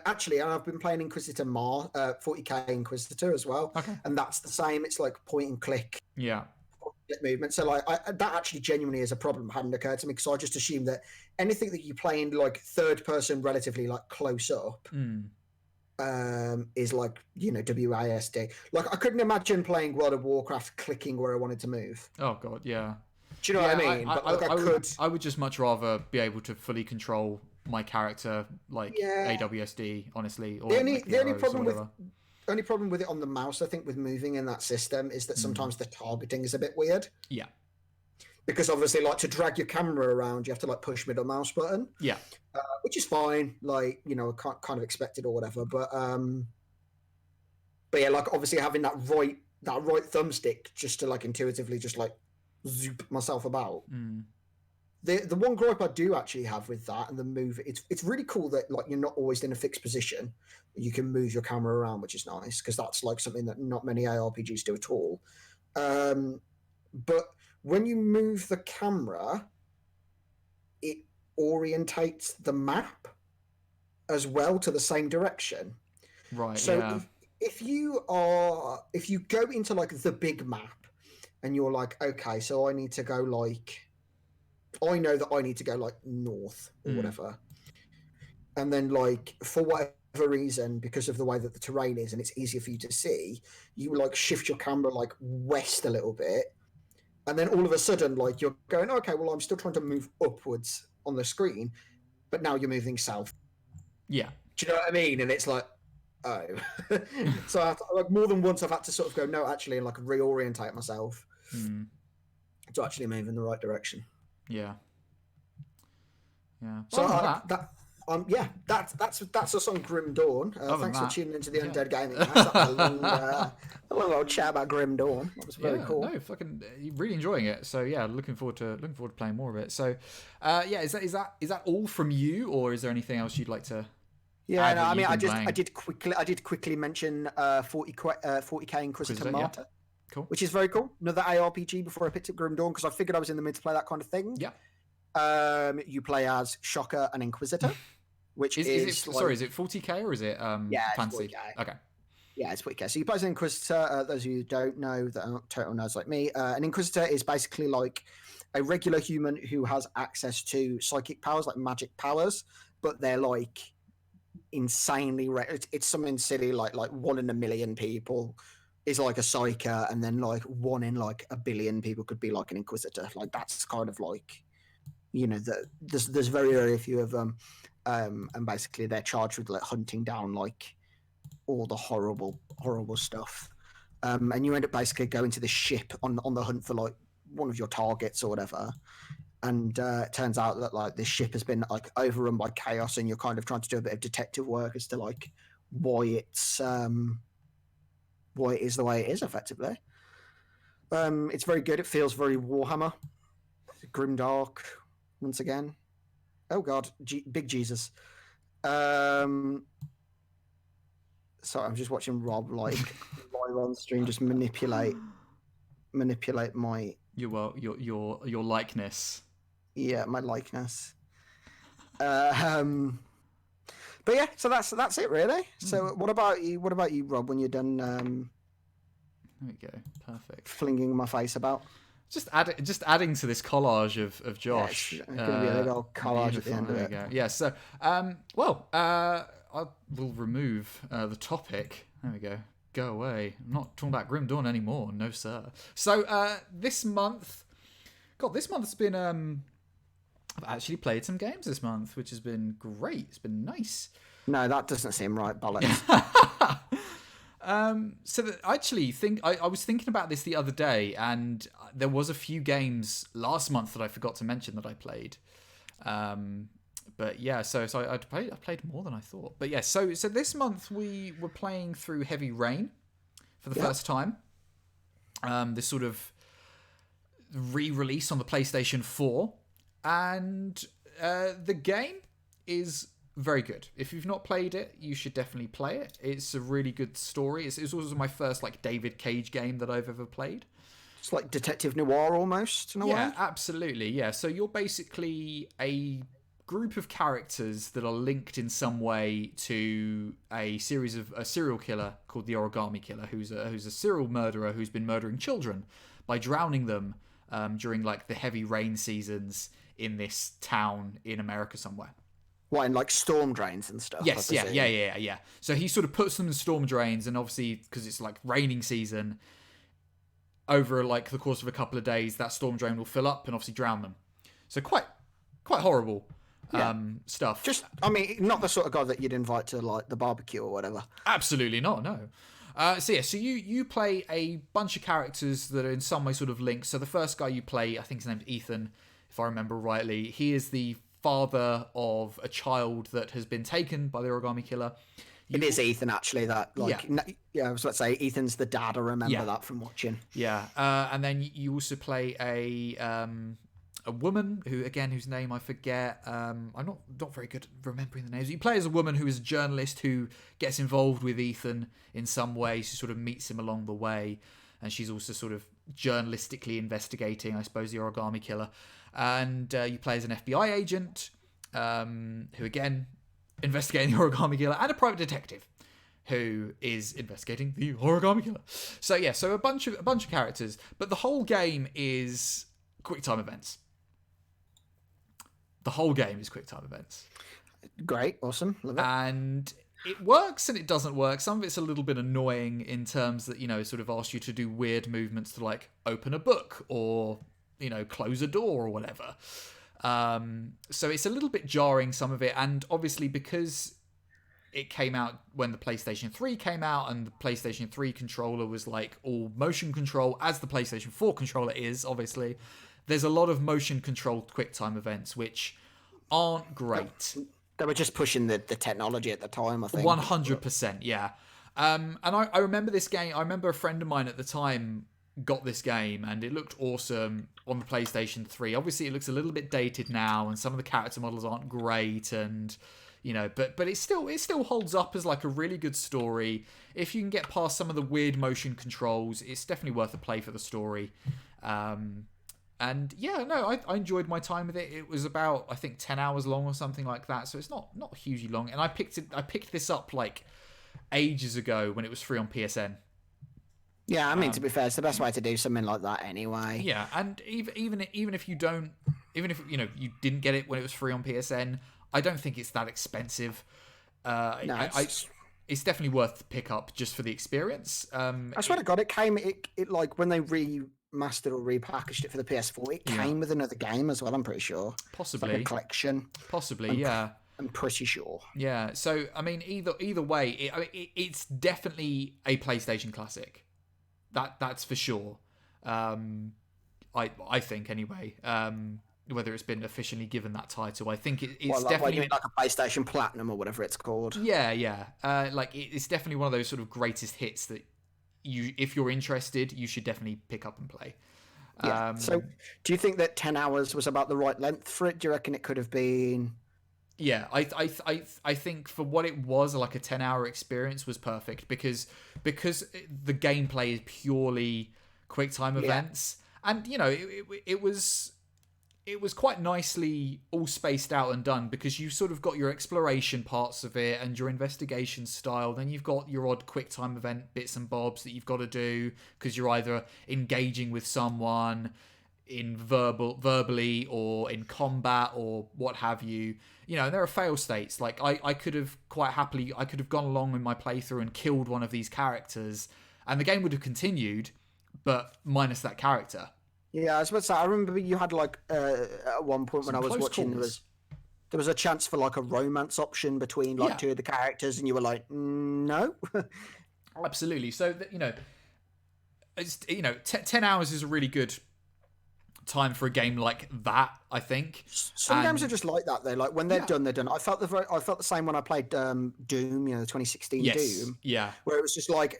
actually, and I've been playing Inquisitor 40k Inquisitor as well, and that's the same. It's like point and click. Movement. So like that actually genuinely is a problem. Hadn't occurred to me, because I just assumed that anything that you play in like third person, relatively like close up, is like, you know, WASD. Like, I couldn't imagine playing World of Warcraft clicking where I wanted to move. Oh god, yeah. Do you know what I mean? But like I would just much rather be able to fully control my character, like AWSD, honestly. Or the only problem with it on the mouse, I think, with moving in that system, is that sometimes the targeting is a bit weird. Yeah. Because obviously, like, to drag your camera around, you have to like push middle mouse button. Yeah. Which is fine, like, you know, kind of expected or whatever. But yeah, like, obviously having that right thumbstick just to like intuitively just like zoop myself about. The one gripe I do actually have with that and the move, it's really cool that like you're not always in a fixed position. You can move your camera around, which is nice, because that's like something that not many ARPGs do at all. But when you move the camera, it orientates the map as well to the same direction. Right. So if you go into like the big map and you're like, okay, so I need to go like, I know that I need to go like north or whatever, and then like for whatever reason, because of the way that the terrain is and it's easier for you to see, you like shift your camera like west a little bit, and then all of a sudden like you're going, okay, well I'm still trying to move upwards on the screen, but now you're moving south. Yeah. Do you know what I mean? And it's like, oh. So I have to, like more than once I've had to sort of go, no, actually, and like reorientate myself to actually move in the right direction. Yeah. Yeah. So that's us on Grim Dawn. Thanks for tuning into the Undead Gaming Cast. That was a long old chat about Grim Dawn. That was very cool. No, fucking really enjoying it. So yeah, looking forward to playing more of it. So is that all from you, or is there anything else you'd like to? Yeah, no, I mean, I did quickly mention 40k Inquisitor Martyr, cool, which is very cool. Another ARPG before I picked up Grim Dawn because I figured I was in the mood to play that kind of thing. Yeah. You play as Shocker and Inquisitor, which is it, sorry, is it 40k or is it fancy? It's 40K. Okay. Yeah, it's 40k. So you play as an Inquisitor. Those of you who don't know, that are not total nerds like me, an Inquisitor is basically like a regular human who has access to psychic powers, like magic powers, but they're like insanely rare. It's something silly like 1 in a million people is like a psyker, and then like 1 in like a billion people could be like an Inquisitor. Like that's kind of like, you know, there's very, very few of them, and basically they're charged with like hunting down like all the horrible stuff, and you end up basically going to the ship on the hunt for like one of your targets or whatever. And it turns out that like this ship has been like overrun by chaos, and you're kind of trying to do a bit of detective work as to like why it is the way it is, effectively. It's very good. It feels very Warhammer, grimdark once again. Oh God, big Jesus. Sorry, I'm just watching Rob like live on stream just manipulate my your likeness. Yeah, my likeness. But yeah, so that's it really. So what about you, Rob, when you're done there we go, perfect, flinging my face about? Just adding to this collage of Josh. Yeah, it's gonna be a big old collage at the end of it. Yeah, so we'll remove the topic. There we go. Go away. I'm not talking about Grim Dawn anymore. No, sir. So this month's been I've actually played some games this month, which has been great. It's been nice. No, that doesn't seem right, bollocks. I actually think I was thinking about this the other day, and there was a few games last month that I forgot to mention that I played. But yeah, so I played more than I thought. But yeah, so this month we were playing through Heavy Rain for the first time. This sort of re-release on the PlayStation 4, and the game is very good. If you've not played it, you should definitely play it. It's a really good story. It's also my first like David Cage game that I've ever played. It's like detective noir almost in a way. Yeah, absolutely. Yeah, so you're basically a group of characters that are linked in some way to a serial killer called the Origami Killer, who's a serial murderer who's been murdering children by drowning them during like the heavy rain seasons in this town in America somewhere. What, in like storm drains and stuff? Yes, yeah. So he sort of puts them in storm drains, and obviously because it's like raining season, over like the course of a couple of days, that storm drain will fill up and obviously drown them. So quite horrible stuff. Just, I mean, not the sort of guy that you'd invite to like the barbecue or whatever. Absolutely not, no. So you play a bunch of characters that are in some way sort of linked. So the first guy you play, I think his name's Ethan, if I remember rightly. He is the father of a child that has been taken by the Origami Killer. It is Ethan, actually. That I was about to say Ethan's the dad. I remember that from watching. Yeah, and then you also play a woman whose name I forget. I'm not very good at remembering the names. You play as a woman who is a journalist who gets involved with Ethan in some way. She sort of meets him along the way, and she's also sort of journalistically investigating, I suppose, the Origami Killer. And you play as an FBI agent who again investigating the Origami Killer, and a private detective who is investigating the origami killer. So yeah, so a bunch of characters, but the whole game is QuickTime events. The whole game is QuickTime events. Great, awesome, love it. And it works and it doesn't work. Some of it's a little bit annoying in terms that, sort of asks you to do weird movements to like open a book or, close a door or whatever. So it's a little bit jarring, some of it. And obviously because it came out when the PlayStation 3 came out and the PlayStation 3 controller was like all motion control, as the PlayStation 4 controller is, obviously, there's a lot of motion controlled QuickTime events, which aren't great. They were just pushing the technology at the time, I think. 100%, yeah. And I remember this game. I remember a friend of mine at the time got this game, and it looked awesome on the PlayStation 3. Obviously, it looks a little bit dated now, and some of the character models aren't great, and but it still holds up as like a really good story. If you can get past some of the weird motion controls, it's definitely worth a play for the story. And yeah, no, I enjoyed my time with it. It was about, I think, 10 hours long or something like that. So it's not hugely long. And I picked this up like ages ago when it was free on PSN. Yeah, I mean, to be fair, it's the best way to do something like that anyway. Yeah, and even if you don't, even if you didn't get it when it was free on PSN, I don't think it's that expensive. No, it's definitely worth the pick up just for the experience. I swear to God, it like when they remastered or repackaged it for the PS4, it came with another game as well, I'm pretty sure. Possibly. It's like a collection. Possibly, yeah. I'm pretty sure. Yeah, so, I mean, either way, it's definitely a PlayStation classic. That's for sure. I think, anyway. Whether it's been officially given that title, I think it's definitely like a PlayStation Platinum or whatever it's called. Yeah. It's definitely one of those sort of greatest hits that if you're interested, you should definitely pick up and play. Yeah. So, do you think that 10 hours was about the right length for it? Do you reckon it could have been? Yeah, I think for what it was, like a 10-hour experience was perfect because the gameplay is purely QuickTime events, and it was quite nicely all spaced out and done because you sort of got your exploration parts of it and your investigation style. Then you've got your odd QuickTime event bits and bobs that you've got to do because you're either engaging with someone in verbally or in combat or what have you. There are fail states. Like I could have gone along in my playthrough and killed one of these characters and the game would have continued, but minus that character. Yeah, I was about to say, I remember you had like at one point when I was watching there was a chance for like a romance option between like two of the characters, and you were like, no. Absolutely. So it's 10 hours is a really good time for a game like that, I think. Some games are just like that though. Like when they're done, they're done. I felt the same when I played Doom, the 2016 Doom. Yeah. Where it was just like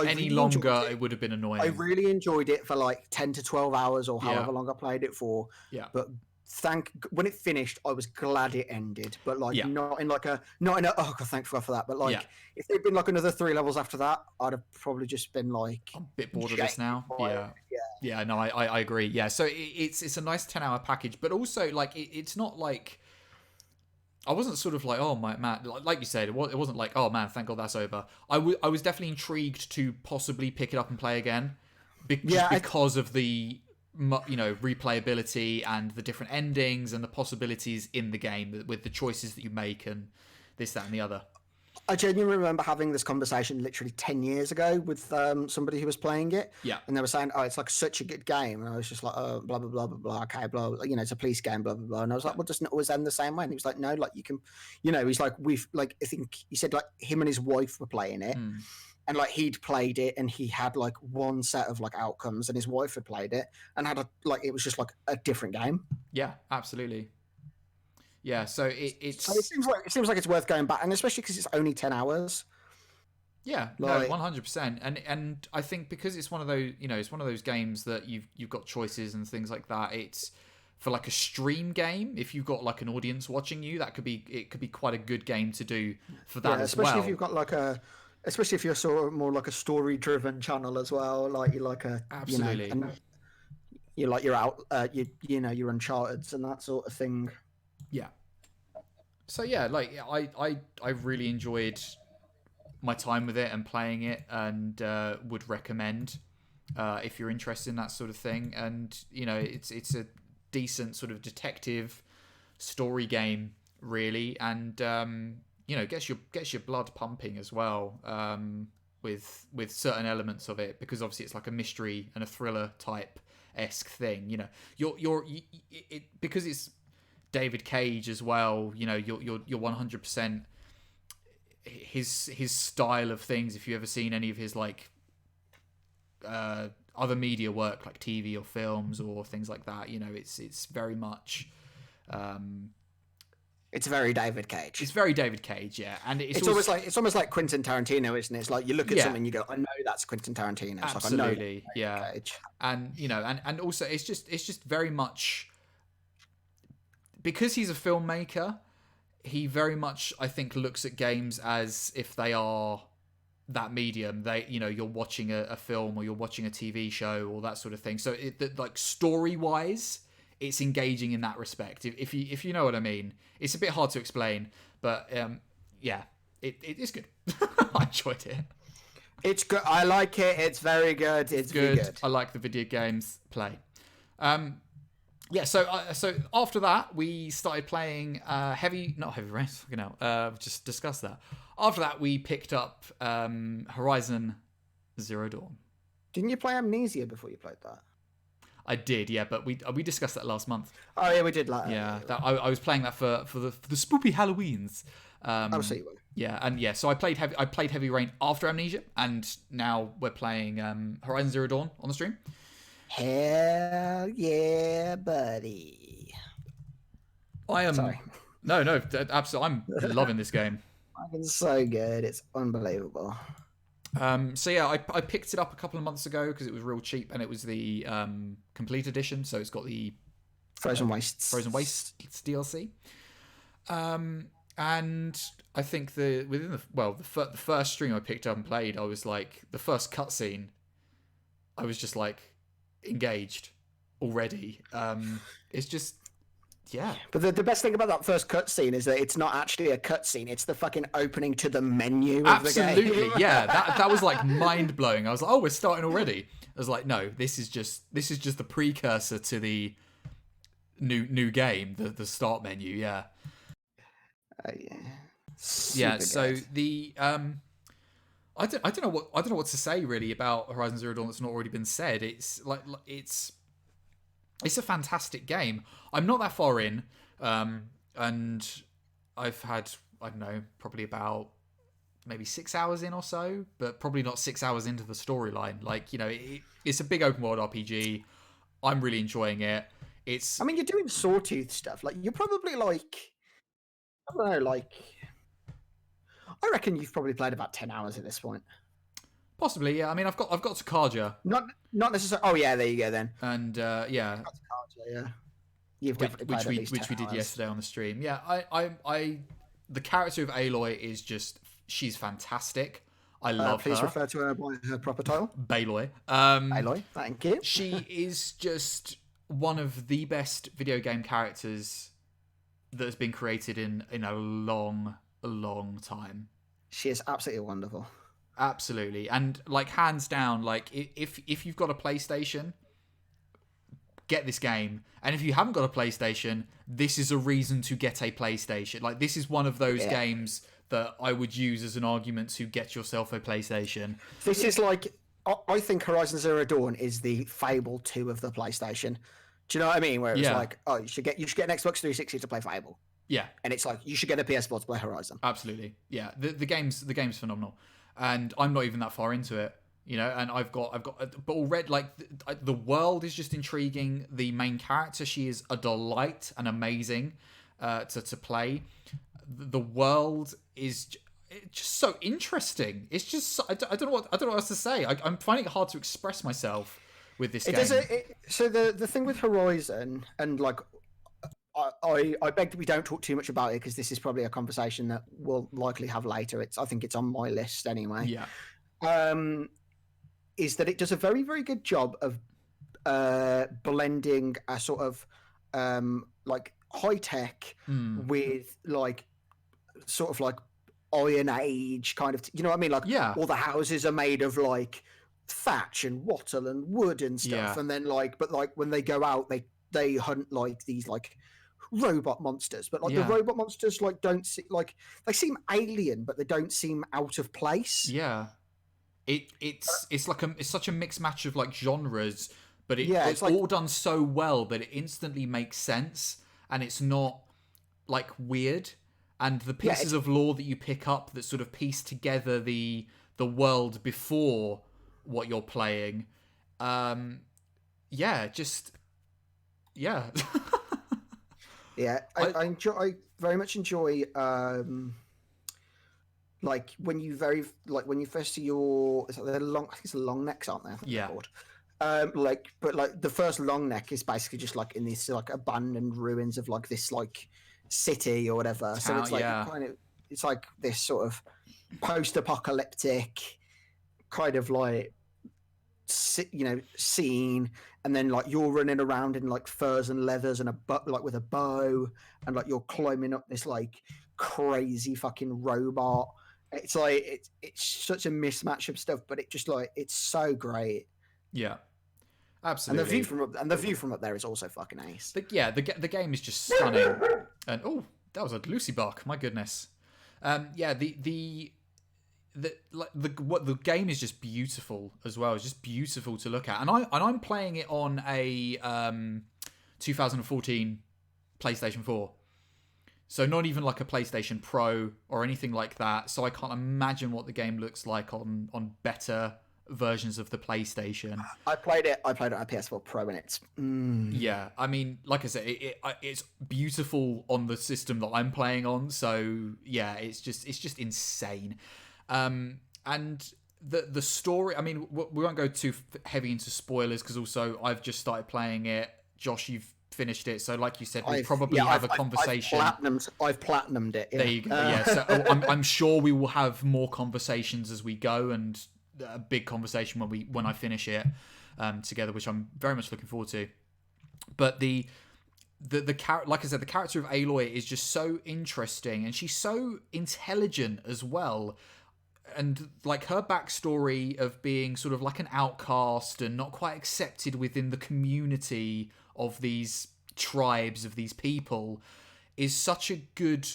any longer, it would have been annoying. I really enjoyed it for like 10 to 12 hours or however long I played it for. Yeah. But when it finished, I was glad it ended. But like not in a oh God, thank God for that. But like if there'd been like another 3 levels after that, I'd have probably just been like I'm a bit bored of this now. Yeah. No, I agree. Yeah. So it's a nice 10-hour package, but also like it's not like I wasn't sort of like, oh my man, like you said, it wasn't like, oh man, thank God that's over. I was definitely intrigued to possibly pick it up and play again, because of the replayability and the different endings and the possibilities in the game with the choices that you make and this, that, and the other. I genuinely remember having this conversation literally 10 years ago with somebody who was playing it. Yeah. And they were saying, oh, it's like such a good game. And I was just like, oh, blah, blah, blah, blah, blah. Okay, blah, blah. It's a police game, blah, blah, blah. And I was like, well, doesn't it always end the same way? And he was like, no, like you can, he's like, I think he said like him and his wife were playing it. And like he'd played it and he had like one set of like outcomes and his wife had played it and had it was just like a different game. Yeah, absolutely. Yeah, so it seems like it's worth going back, and especially because it's only 10 hours. Yeah, like, no, 100%. And I think because it's one of those, it's one of those games that you've got choices and things like that. It's for like a stream game. If you've got like an audience watching you, it could be quite a good game to do for that as well. Especially if you've got especially if you're sort of more like a story-driven channel as well, like you're like a absolutely, you're like your your Uncharted's and that sort of thing. Yeah. So yeah, like I really enjoyed my time with it and playing it, and would recommend if you're interested in that sort of thing. And it's a decent sort of detective story game, really, and gets your blood pumping as well, with certain elements of it, because obviously it's like a mystery and a thriller type esque thing. Because it's David Cage as well. You're 100% his style of things. If you've ever seen any of his like other media work, like TV or films or things like that, it's very much. It's very David Cage. It's very David Cage, yeah, and it's almost like Quentin Tarantino, isn't it? It's like you look at something and you go, I know that's Quentin Tarantino. It's absolutely, like, I know that's Cage. And and also it's just very much because he's a filmmaker. He very much, I think, looks at games as if they are that medium. You're watching a film or you're watching a TV show or that sort of thing. So like story wise, it's engaging in that respect. If you know what I mean, it's a bit hard to explain, but it's good. I enjoyed it. It's good. I like it. It's very good. It's good. Good. I like the video games play. So after that, we started playing not Heavy Rain. Fucking hell. Just discussed that. After that, we picked up Horizon Zero Dawn. Didn't you play Amnesia before you played that? I did, yeah, but we discussed that last month. Oh yeah, we did. I was playing that for the spoopy Halloweens. I'll see you. Yeah, and yeah, so I played Heavy Rain after Amnesia, and now we're playing Horizon Zero Dawn on the stream. Hell yeah, buddy! I am. Sorry. No, absolutely. I'm loving this game. It's so good. It's unbelievable. So yeah, I picked it up a couple of months ago because it was real cheap, and it was the complete edition. So it's got the Frozen Wastes DLC. And I think the first stream I picked up and played, I was like, the first cutscene, I was just like engaged already. It's just. Yeah. But the best thing about that first cutscene is that it's not actually a cutscene. It's the fucking opening to the menu of Absolutely, the game. Yeah. That was like mind blowing. I was like, oh, we're starting already. I was like, no, this is just the precursor to the new game, the start menu. Yeah. Yeah. Yeah. So good. the I don't know what to say really about Horizon Zero Dawn that's not already been said. It's like it's a fantastic game. I'm not that far in, and I've had, I don't know, probably about maybe 6 hours in or so, but probably not 6 hours into the storyline. Like, it's a big open world RPG. I'm really enjoying it. I mean, you're doing sawtooth stuff. Like, you're probably like, I don't know, like, I reckon you've probably played about 10 hours at this point. Possibly, yeah. I mean, I've got to Karja. Not necessarily. Oh yeah, there you go then. And yeah, yeah, you've definitely played at least 10 which we did hours. yesterday on the stream. Yeah, I the character of Aloy is just, she's fantastic. I love her. Please refer to her by her proper title. Baloy. Aloy, thank you. She is just one of the best video game characters that has been created in a long time. She is absolutely wonderful. Absolutely. And like, hands down, like, if you've got a PlayStation, get this game. And if you haven't got a PlayStation, this is a reason to get a PlayStation. Like, this is one of those games that I would use as an argument to get yourself a PlayStation. This is like, I think Horizon Zero Dawn is the Fable 2 of the PlayStation. Do you know what I mean? Where it's like, oh, you should get an Xbox 360 to play Fable. Yeah. And it's like, you should get a PS4 to play Horizon. Absolutely. Yeah. The game's phenomenal. And I'm not even that far into it, and I've got, but already, like, the world is just intriguing. The main character, she is a delight and amazing to play. The world is just so interesting. It's just, I don't know what else to say. I'm finding it hard to express myself with this game. So the thing with Horizon, and like, I beg that we don't talk too much about it because this is probably a conversation that we'll likely have later. I think it's on my list anyway. Yeah. Is that it does a very, very good job of blending a sort of like high tech with like sort of like Iron Age kind of, you know what I mean? Like, Yeah. all the houses are made of like thatch and wattle and wood and stuff. Yeah. And then like, but like when they go out, they hunt like these like robot monsters. But like the Yeah. robot monsters like don't see, like they seem alien, but they don't seem out of place. Yeah. It's such a mixed match of like genres, but Yeah, it's it's like, all done so well that it instantly makes sense, and it's not like weird. And the Yeah, pieces of lore that you pick up that sort of piece together the world before what you're playing, yeah, just yeah. yeah. I very much enjoy like when you first see your, it's like they're long, I think it's the long necks, aren't they? I think Yeah. they're called. But like the first long neck is basically just like in these like abandoned ruins of like this like city or whatever. So it's like kind of, it's like this sort of post-apocalyptic kind of like, you know, scene, and then like you're running around in like furs and leathers and like with a bow, and like you're climbing up this like crazy fucking robot. It's like it's such a mismatch of stuff, but it just like it's so great. Yeah, absolutely. And the view from up there is also fucking ace. The game is just stunning. And oh, that was a Lucy bark. My goodness. Yeah, the game is just beautiful as well. It's just beautiful to look at, and I'm playing it on a 2014 PlayStation 4. So not even like a PlayStation Pro or anything like that. So I can't imagine what the game looks like on better versions of the PlayStation. I played it on a PS4 Pro, and it's yeah. I mean, like I said, it's beautiful on the system that I'm playing on. So yeah, it's just insane. And the story. I mean, we won't go too heavy into spoilers because also I've just started playing it. Josh, you've finished it, so like you said, we'll probably have a conversation. I've platinumed it. Yeah. There you go. Yeah, so I'm sure we will have more conversations as we go, and a big conversation when I finish it together, which I'm very much looking forward to. But the like I said, the character of Aloy is just so interesting, and she's so intelligent as well. And like her backstory of being sort of like an outcast and not quite accepted within the community of these tribes, of these people, is such a good...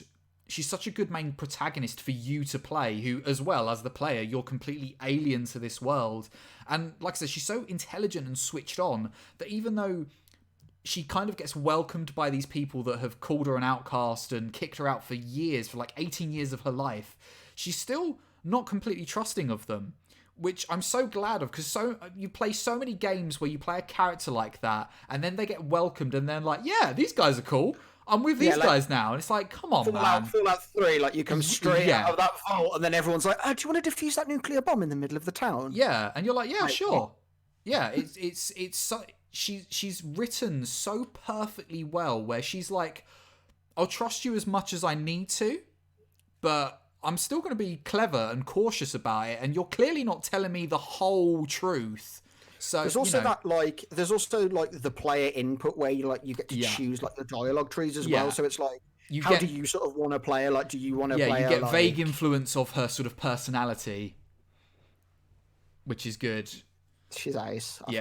She's such a good main protagonist for you to play, who, as well as the player, you're completely alien to this world. And like I said, she's so intelligent and switched on that even though she kind of gets welcomed by these people that have called her an outcast and kicked her out for years, for like 18 years of her life, she's still not completely trusting of them, which I'm so glad of, because you play so many games where you play a character like that, and then they get welcomed, and then like, yeah, these guys are cool. I'm with these guys now, and it's like, come on, man. Fallout 3, like you come straight out of that vault, and then everyone's like, "Oh, do you want to defuse that nuclear bomb in the middle of the town?" Yeah, and you're like, "Yeah, sure." Yeah, it's so, she's written so perfectly well, where she's like, "I'll trust you as much as I need to, but I'm still going to be clever and cautious about it, and you're clearly not telling me the whole truth." So there's also there's also the player input where you get to choose like the dialogue trees as well. So it's like, how do you sort of want to play her? Like, do you want to play her? Yeah, you get vague influence of her sort of personality, which is good. She's ace. I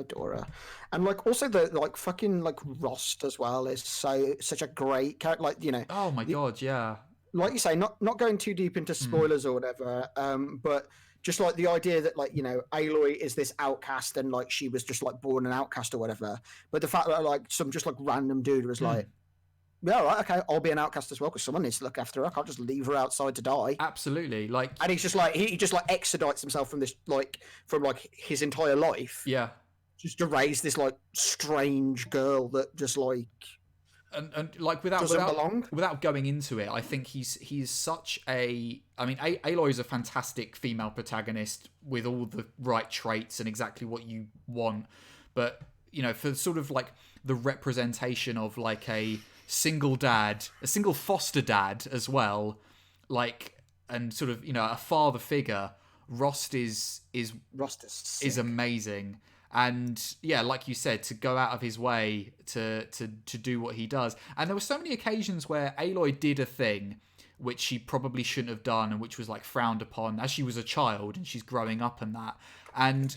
adore her. And like also the like fucking like Rost as well is such a great character. Like, you know. Oh my god, yeah. Like you say, not going too deep into spoilers or whatever, but just like the idea that, like, you know, Aloy is this outcast and like she was just like born an outcast or whatever. But the fact that like some just like random dude was like, yeah, right, okay, I'll be an outcast as well because someone needs to look after her. I can't just leave her outside to die. Absolutely, like, and he's just like he just like extradites himself from this from his entire life. Yeah, just to raise this like strange girl that just like. And like without going into it, I think he's such a... I mean, Aloy is a fantastic female protagonist with all the right traits and exactly what you want. But, you know, for sort of like the representation of like a single foster dad as well, like, and sort of, you know, a father figure, Rost is amazing. And yeah, like you said, to go out of his way to do what he does. And there were so many occasions where Aloy did a thing which she probably shouldn't have done, and which was like frowned upon as she was a child and she's growing up and that. And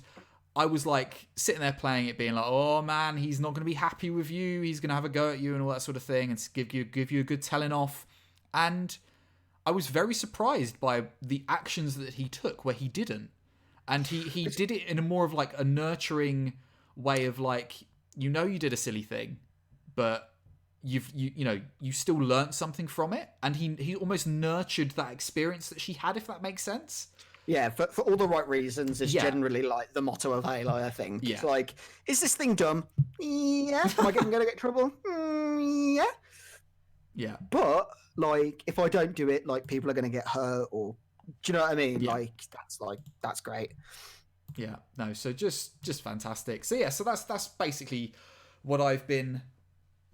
I was like sitting there playing it, being like, oh man, he's not going to be happy with you. He's going to have a go at you and all that sort of thing, and give you a good telling off. And I was very surprised by the actions that he took where he didn't. And he did it in a more of like a nurturing way of like, you did a silly thing, but you still learnt something from it, and he almost nurtured that experience that she had, if that makes sense. Yeah, for all the right reasons is generally like the motto of Halo, I think. Yeah. It's like, is this thing dumb? Yeah. Am I going to get in trouble? Yeah. Yeah. But like, if I don't do it, like people are going to get hurt, or do you know what I mean? Yeah. That's great. Yeah. No. So just fantastic. So yeah. So that's basically what I've been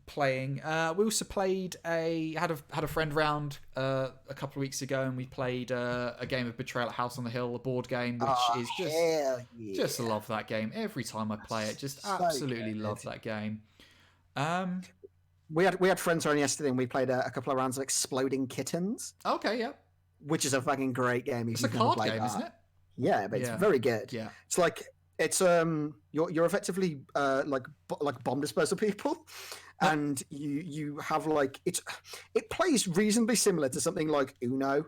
playing. We also played had a friend round a couple of weeks ago, and we played a game of Betrayal at House on the Hill, a board game, which is just love that game. Every time I play it, just absolutely love that game. We had friends around yesterday, and we played a couple of rounds of Exploding Kittens. Okay, yeah. Which is a fucking great game. It's a card game, isn't it? Yeah, but it's very good. Yeah. It's like you're effectively like bomb disposal people. And you have like it plays reasonably similar to something like Uno,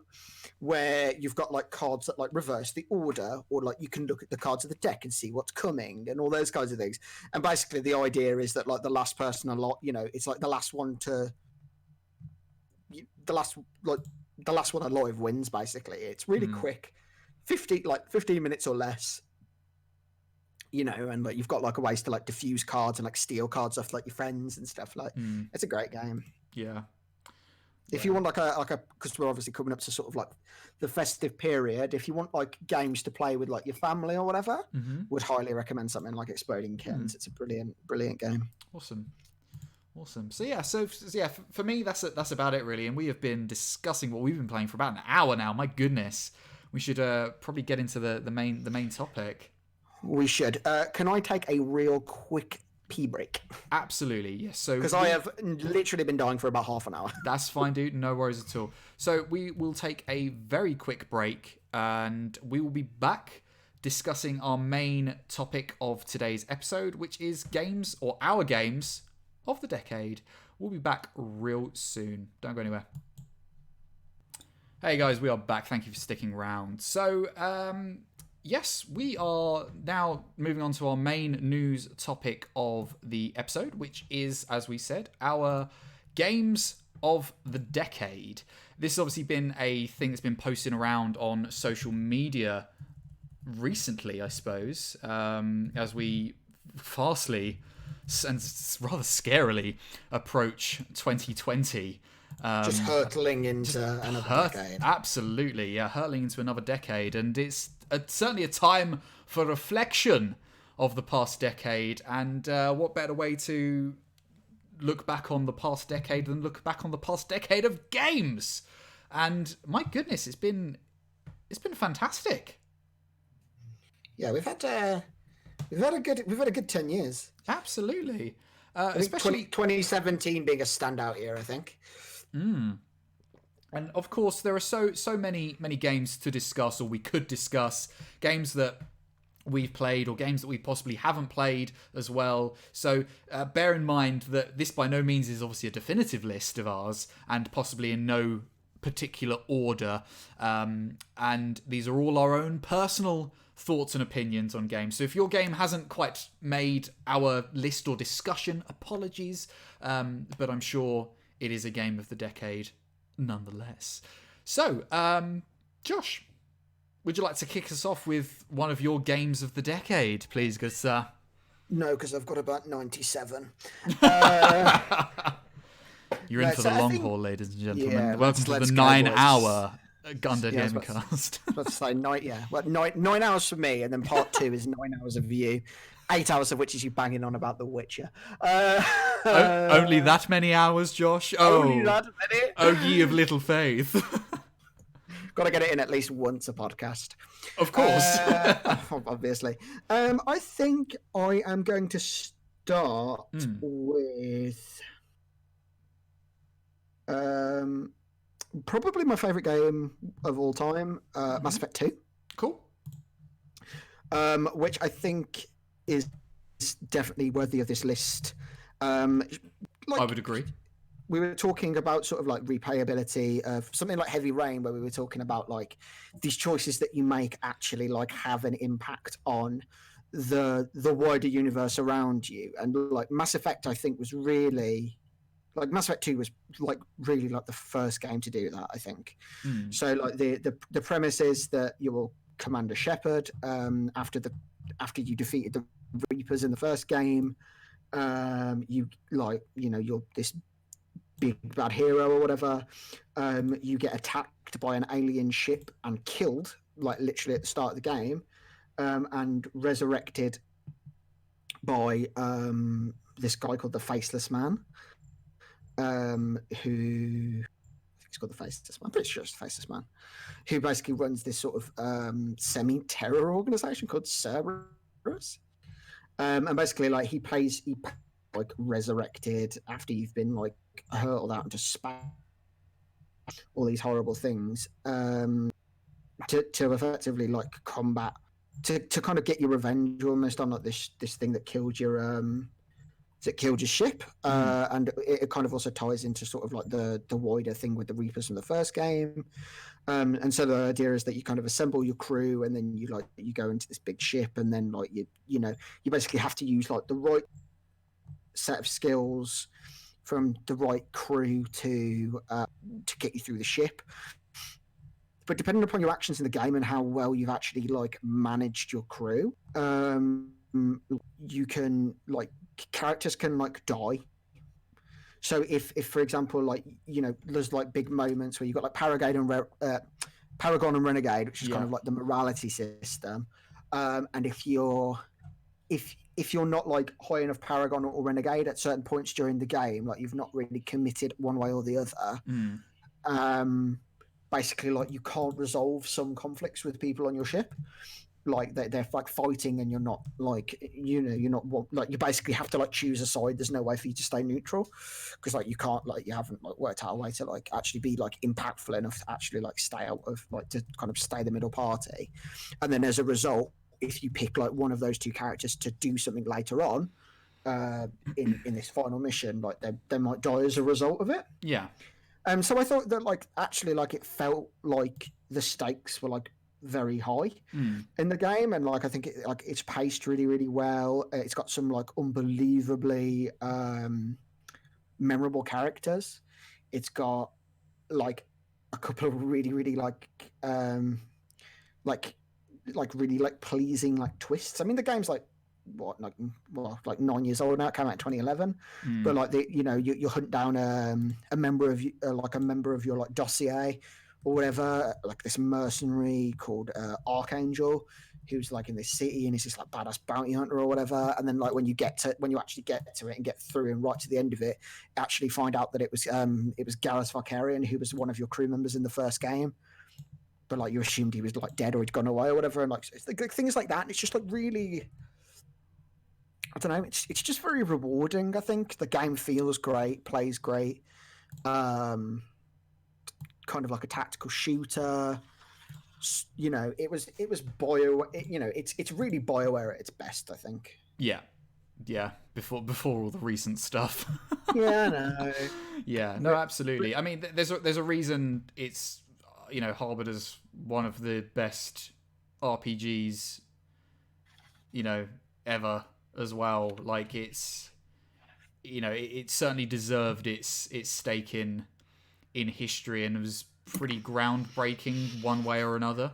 where you've got like cards that like reverse the order, or like you can look at the cards of the deck and see what's coming and all those kinds of things. And basically the idea is that like the last person it's like the last one alive wins. Basically, it's really quick, 15 minutes or less. And like you've got like ways to like diffuse cards and like steal cards off like your friends and stuff. Like it's a great game. Yeah. If you want like a because we're obviously coming up to sort of like the festive period, if you want like games to play with like your family or whatever, would highly recommend something like Exploding Kittens. It's a brilliant game. Awesome. So yeah, for me that's about it really. And we have been discussing what we've been playing for about an hour now. My goodness, we should probably get into the main topic. We should. Can I take a real quick pee break? Absolutely, yes. So because I have literally been dying for about half an hour. That's fine, dude. No worries at all. So we will take a very quick break, and we will be back discussing our main topic of today's episode, which is games, or our games of the decade. We'll be back real soon. Don't go anywhere. Hey guys, we are back. Thank you for sticking around. So, yes, we are now moving on to our main news topic of the episode, which is, as we said, our games of the decade. This has obviously been a thing that's been posted around on social media recently, I suppose, as we fastly and rather scarily approach 2020. Just hurtling into another decade. Absolutely, yeah, hurtling into another decade. And it's certainly a time for reflection of the past decade. And what better way to look back on the past decade than look back on the past decade of games? And my goodness, it's been fantastic. Yeah, we've had a good 10 years. Absolutely. Especially 2017 being a standout year, I think. And of course, there are so many games to discuss, or we could discuss games that we've played or games that we possibly haven't played as well. So bear in mind that this by no means is obviously a definitive list of ours, and possibly in no particular order. And these are all our own personal thoughts and opinions on games. So if your game hasn't quite made our list or discussion, apologies. But I'm sure it is a game of the decade nonetheless. So, Josh, would you like to kick us off with one of your games of the decade, please, good sir? No, because I've got about 97. You're in for the long haul, ladies and gentlemen. Yeah, welcome to the 9-hour UndeadGamingCast. Let's say 9 hours for me, and then part 2 is 9 hours of you. 8 hours of which is you banging on about The Witcher. Only that many hours, Josh? Only that many? Oh, ye of little faith. Got to get it in at least once a podcast. Of course. Obviously. I think I am going to start with... Probably my favorite game of all time, Mass Effect 2. Cool. Which I think is definitely worthy of this list. I would agree. We were talking about sort of like replayability of something like Heavy Rain, where we were talking about like these choices that you make actually like have an impact on the wider universe around you. And like Mass Effect, I think was really like Mass Effect 2 was like really like the first game to do that, I think. So like the premise is that you will Commander Shepard after you defeated the Reapers in the first game. You're this big bad hero or whatever. You get attacked by an alien ship and killed, like literally at the start of the game, and resurrected by this guy called the Faceless Man, who he's called the Faceless Man. I'm pretty sure it's the Faceless Man, who basically runs this sort of semi-terror organization called Cerberus. And basically, like he like resurrected after you've been like hurtled out into space, all these horrible things, to effectively like combat, to kind of get your revenge almost on like this thing that killed your ship, and it kind of also ties into sort of like the wider thing with the Reapers from the first game. And so the idea is that you kind of assemble your crew, and then you go into this big ship, and then like you basically have to use like the right set of skills from the right crew to get you through the ship. But depending upon your actions in the game and how well you've actually like managed your crew, you can like characters can like die. So if for example, like there's like big moments where you've got like Paragon and Renegade, which is kind of like the morality system, and if you're not like high enough Paragon or Renegade at certain points during the game, like you've not really committed one way or the other, basically like you can't resolve some conflicts with people on your ship. Like they're like fighting, and you're not like you're not like you basically have to like choose a side. There's no way for you to stay neutral because like you can't like you haven't like worked out a way to like actually be like impactful enough to actually like stay out of like to kind of stay the middle party. And then as a result, if you pick like one of those two characters to do something later on in this final mission, like they might die as a result of it. So I thought that like actually like it felt like the stakes were like very high in the game, and like I think it's paced really really well. It's got some like unbelievably memorable characters. It's got like a couple of really really like really like pleasing like twists. I mean the game's like 9 years old now. It came out in 2011, but like you hunt down a member of your like dossier or whatever, like this mercenary called Archangel, who's like in this city and he's this like badass bounty hunter or whatever. And then like when you actually get to it and get through and right to the end of it, actually find out that it was Garrus Vakarian, who was one of your crew members in the first game. But like you assumed he was like dead or he'd gone away or whatever, and like things like that. And it's just like really, I don't know. It's just very rewarding. I think the game feels great, plays great. Kind of like a tactical shooter. It was it's really BioWare at its best, I think. Yeah, before all the recent stuff. Yeah, I know. Yeah, no, absolutely. I mean, there's a reason it's harbored as one of the best RPGs ever as well. Like it's it certainly deserved its stake in history, and it was pretty groundbreaking one way or another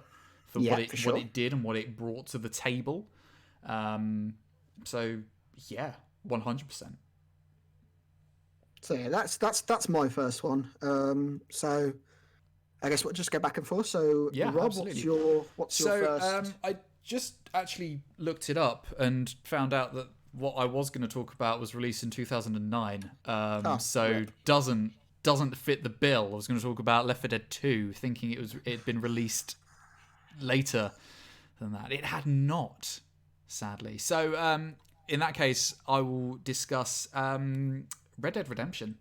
for what it did and what it brought to the table. So yeah, 100%. So yeah, that's my first one. So I guess we'll just go back and forth. So yeah, Rob, absolutely. what's your first? I just actually looked it up and found out that what I was going to talk about was released in 2009. Doesn't fit the bill. I was going to talk about Left 4 Dead 2, thinking it'd been released later than that. It had not, sadly. So in that case, I will discuss Red Dead Redemption.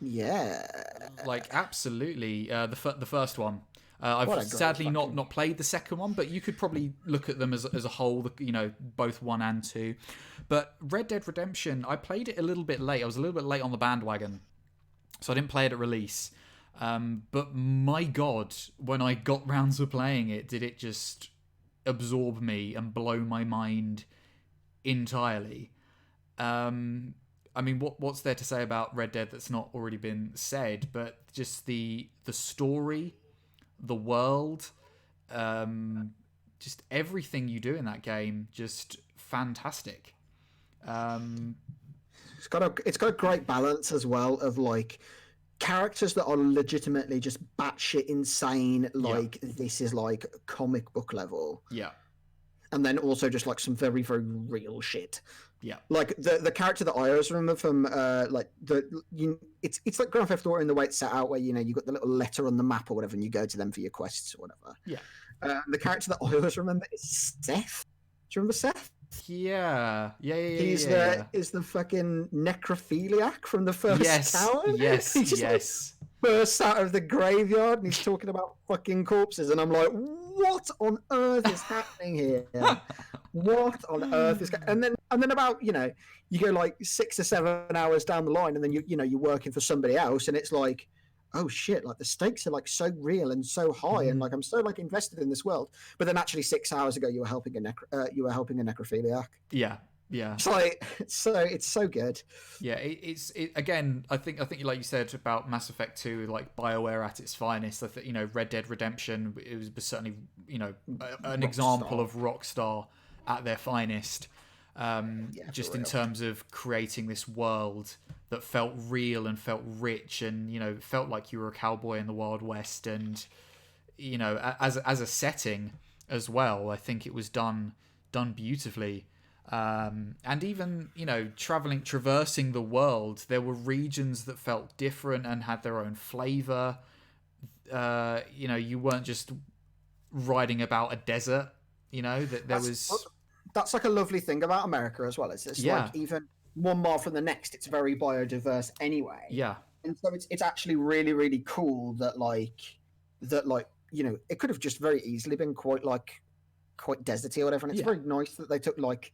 Yeah. Like, absolutely. The first one. I've What a great sadly fucking- not played the second one, but you could probably look at them as a whole, you know, both 1 and 2. But Red Dead Redemption, I played it a little bit late. I was a little bit late on the bandwagon, so I didn't play it at release. But my God, when I got round to playing it, did it just absorb me and blow my mind entirely. I mean, what's there to say about Red Dead that's not already been said? But just the story, the world, just everything you do in that game, just fantastic. It's got a great balance as well of like characters that are legitimately just batshit insane, like this is like comic book level, Yeah, and then also just like some very very real shit. yeah, Like the character that I always remember from like it's like Grand Theft Auto in the way it's set out, where you know you got the little letter on the map or whatever, and you go to them for your quests or whatever. yeah. The character that I always remember is Seth. Do you remember Seth? Yeah. He's is the fucking necrophiliac from the first Yes, tower. yes, He just, yes. like, bursts out of the graveyard and he's talking about fucking corpses, and I'm like, what on earth is happening here? What on earth is? And then about, you know, you go like 6 or 7 hours down the line, and then you're working for somebody else, and it's like, oh shit, like the stakes are like so real and so high, and like I'm so like invested in this world. But then actually 6 hours ago you were helping a necrophiliac. Yeah, yeah. It's like it's so good. Yeah, it's again. I think like you said about Mass Effect 2, like BioWare at its finest. I think, you know, Red Dead Redemption, it was certainly, you know, an example of Rockstar at their finest. Just in terms of creating this world that felt real and felt rich, and, you know, felt like you were a cowboy in the Wild West, and, you know, as a setting as well. I think it was done beautifully. And even, you know, traversing the world, there were regions that felt different and had their own flavor. You know, you weren't just riding about a desert, you know, that there was... That's like a lovely thing about America as well. It's like even one mile from the next, it's very biodiverse anyway. Yeah. And so it's actually really, really cool that like, you know, it could have just very easily been quite deserty or whatever. And it's very nice that they took like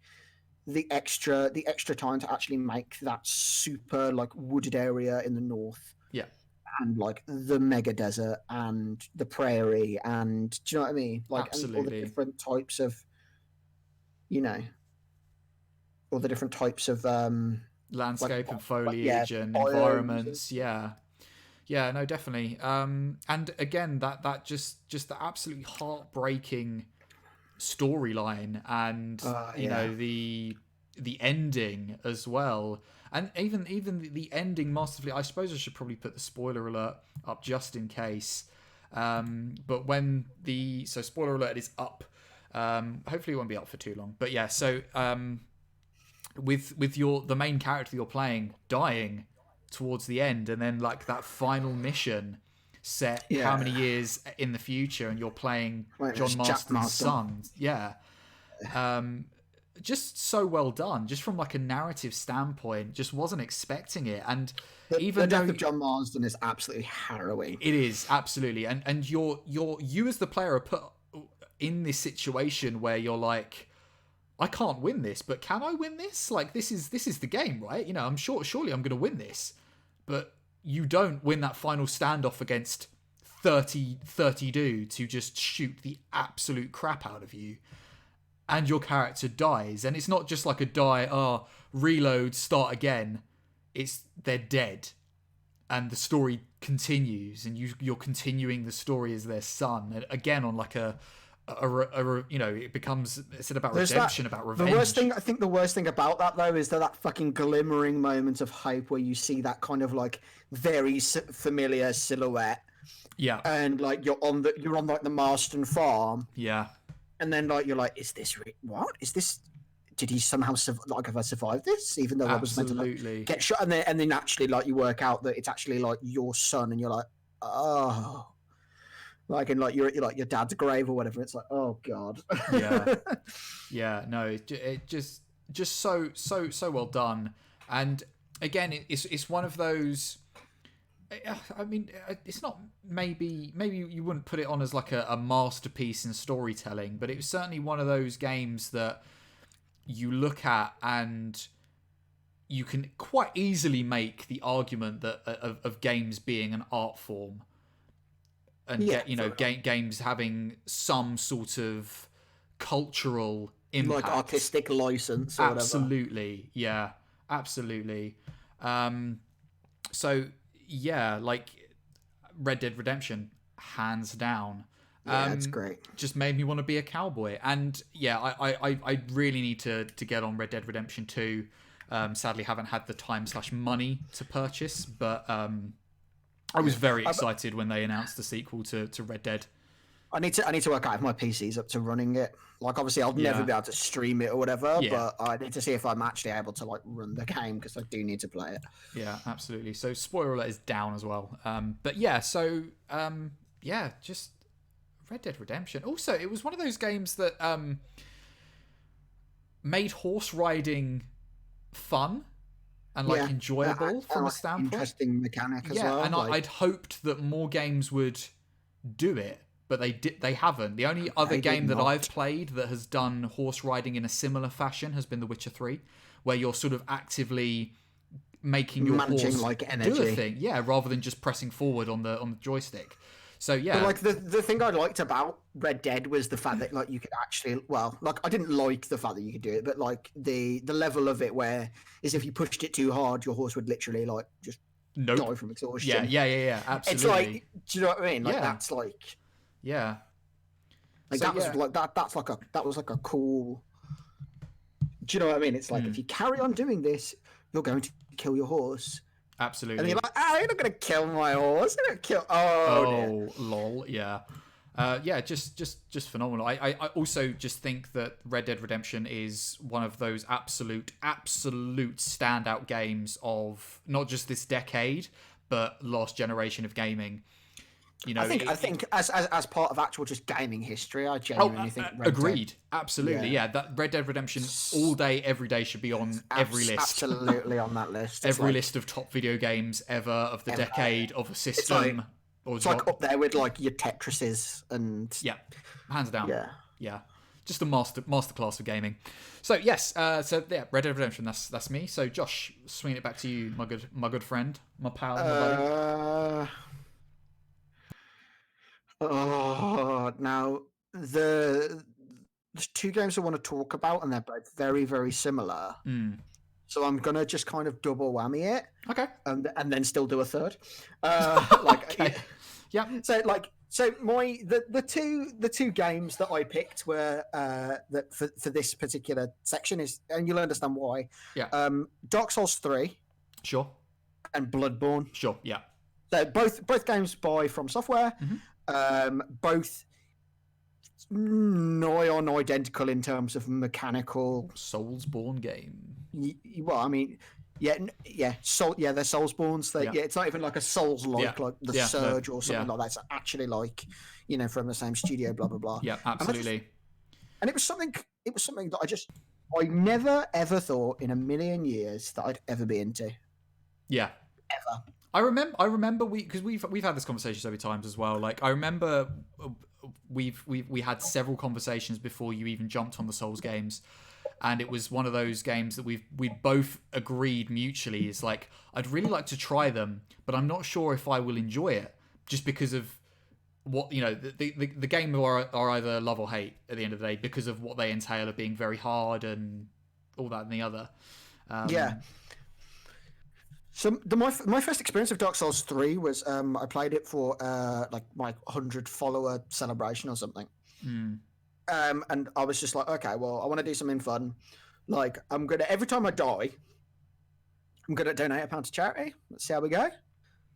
the extra time to actually make that super like wooded area in the north. Yeah. And like the mega desert and the prairie, and do you know what I mean? Like, absolutely. And all the different types of, you know, all the different types of landscape and foliage and environments. Yeah, no, definitely. And again, that just the absolutely heartbreaking storyline, and you know, the ending as well, and even the ending masterfully. I suppose I should probably put the spoiler alert up just in case. But when so spoiler alert is up. Hopefully it won't be up for too long. But yeah, so with the main character you're playing dying towards the end, and then like that final mission set how many years in the future, and you're playing John Marston's son. Yeah. Just so well done, just from like a narrative standpoint. Just wasn't expecting it. And even the death of John Marston is absolutely harrowing. It is, absolutely. And you as the player are put in this situation where you're like, I can't win this, but can I win this? Like, this is the game, right? You know, I'm surely I'm going to win this. But you don't win that final standoff against 30 dudes who just shoot the absolute crap out of you. And your character dies. And it's not just like a die, reload, start again. It's they're dead. And the story continues, and you're continuing the story as their son. And again, on like you know, it becomes, it's about redemption, about revenge. The worst thing about that though is that fucking glimmering moment of hope where you see that kind of like very familiar silhouette. Yeah. And like you're on like the Marston farm. Yeah. And then like you're like, is this what? Is this? Did he somehow have I survived this? Even though I was meant to like, get shot, and then actually like you work out that it's actually like your son, and you're like, oh. Like in like your dad's grave or whatever. It's like, oh god. Yeah. No, it just so well done. And again, it's one of those I mean, it's not maybe you wouldn't put it on as like a masterpiece in storytelling, but it was certainly one of those games that you look at and you can quite easily make the argument that of games being an art form, and games having some sort of cultural impact, like artistic license or absolutely whatever. Yeah, absolutely. So yeah, like Red Dead Redemption, hands down. Yeah, it's great. Just made me want to be a cowboy. And yeah, I really need to get on Red Dead Redemption 2. Sadly, haven't had the time/money to purchase, but I was very excited when they announced the sequel to Red Dead. I need to work out if my PC's up to running it. Like, obviously, I'll never be able to stream it or whatever, but I need to see if I'm actually able to like run the game, because I do need to play it. Yeah, absolutely. So spoiler alert is down as well. But yeah, so just Red Dead Redemption. Also, it was one of those games that made horse riding fun and like enjoyable from a standpoint. Interesting mechanic as well. Yeah, and I'd hoped that more games would do it, but they haven't. The only other game that I've played that has done horse riding in a similar fashion has been The Witcher 3, where you're sort of actively making your horse like energy. Do a thing, rather than just pressing forward on the joystick. So yeah, but like the thing I liked about Red Dead was the fact that like you could actually, well, like I didn't like the fact that you could do it, but like the level of it where is if you pushed it too hard, your horse would literally like just die from exhaustion. Yeah, absolutely. It's like, do you know what I mean? Like that's like, yeah, like so, that was like that was like a cool. Do you know what I mean? It's like if you carry on doing this, you're going to kill your horse. Absolutely. And you're like, you're not going to kill my horse. You're going to kill... Oh, lol, yeah. Just phenomenal. I also just think that Red Dead Redemption is one of those absolute standout games of not just this decade, but last generation of gaming. You know, I think as part of actual just gaming history, I genuinely think agreed. Absolutely, yeah. That Red Dead Redemption all day, every day should be on every list. Absolutely on that list. Every list of top video games ever of the decade of a system. It's like up there with like your Tetrises and hands down. Yeah. Just a masterclass of gaming. So yes, Red Dead Redemption. That's me. So Josh, swing it back to you, my good friend, my pal, my buddy. Now there's two games I want to talk about, and they're both very, very similar. So I'm gonna just kind of double whammy it, and then still do a third. Okay. Yeah. So the two games that I picked were that for this particular section is, and you'll understand why. Yeah. Dark Souls 3. Sure. And Bloodborne. Sure. Yeah. So both games by From Software. Both nigh on identical in terms of mechanical. Soulsborne game. Well, I mean, they're Soulsborns. It's not even like a Souls-like, like the Surge or something like that. It's actually like, from the same studio, blah blah blah. Yeah, absolutely. And it was something that I never ever thought in a million years that I'd ever be into. Yeah. Ever. I remember because we've had this conversation so many times as well. Like I remember we had several conversations before you even jumped on the Souls games, and it was one of those games that we both agreed mutually is like I'd really like to try them, but I'm not sure if I will enjoy it just because of what the game are either love or hate at the end of the day because of what they entail of being very hard and all that and the other. So my first experience of Dark Souls 3 was I played it for like my 100 follower celebration or something. And I was just like, okay, well, I want to do something fun. Like I'm gonna every time I die, I'm gonna donate £1 to charity. Let's see how we go.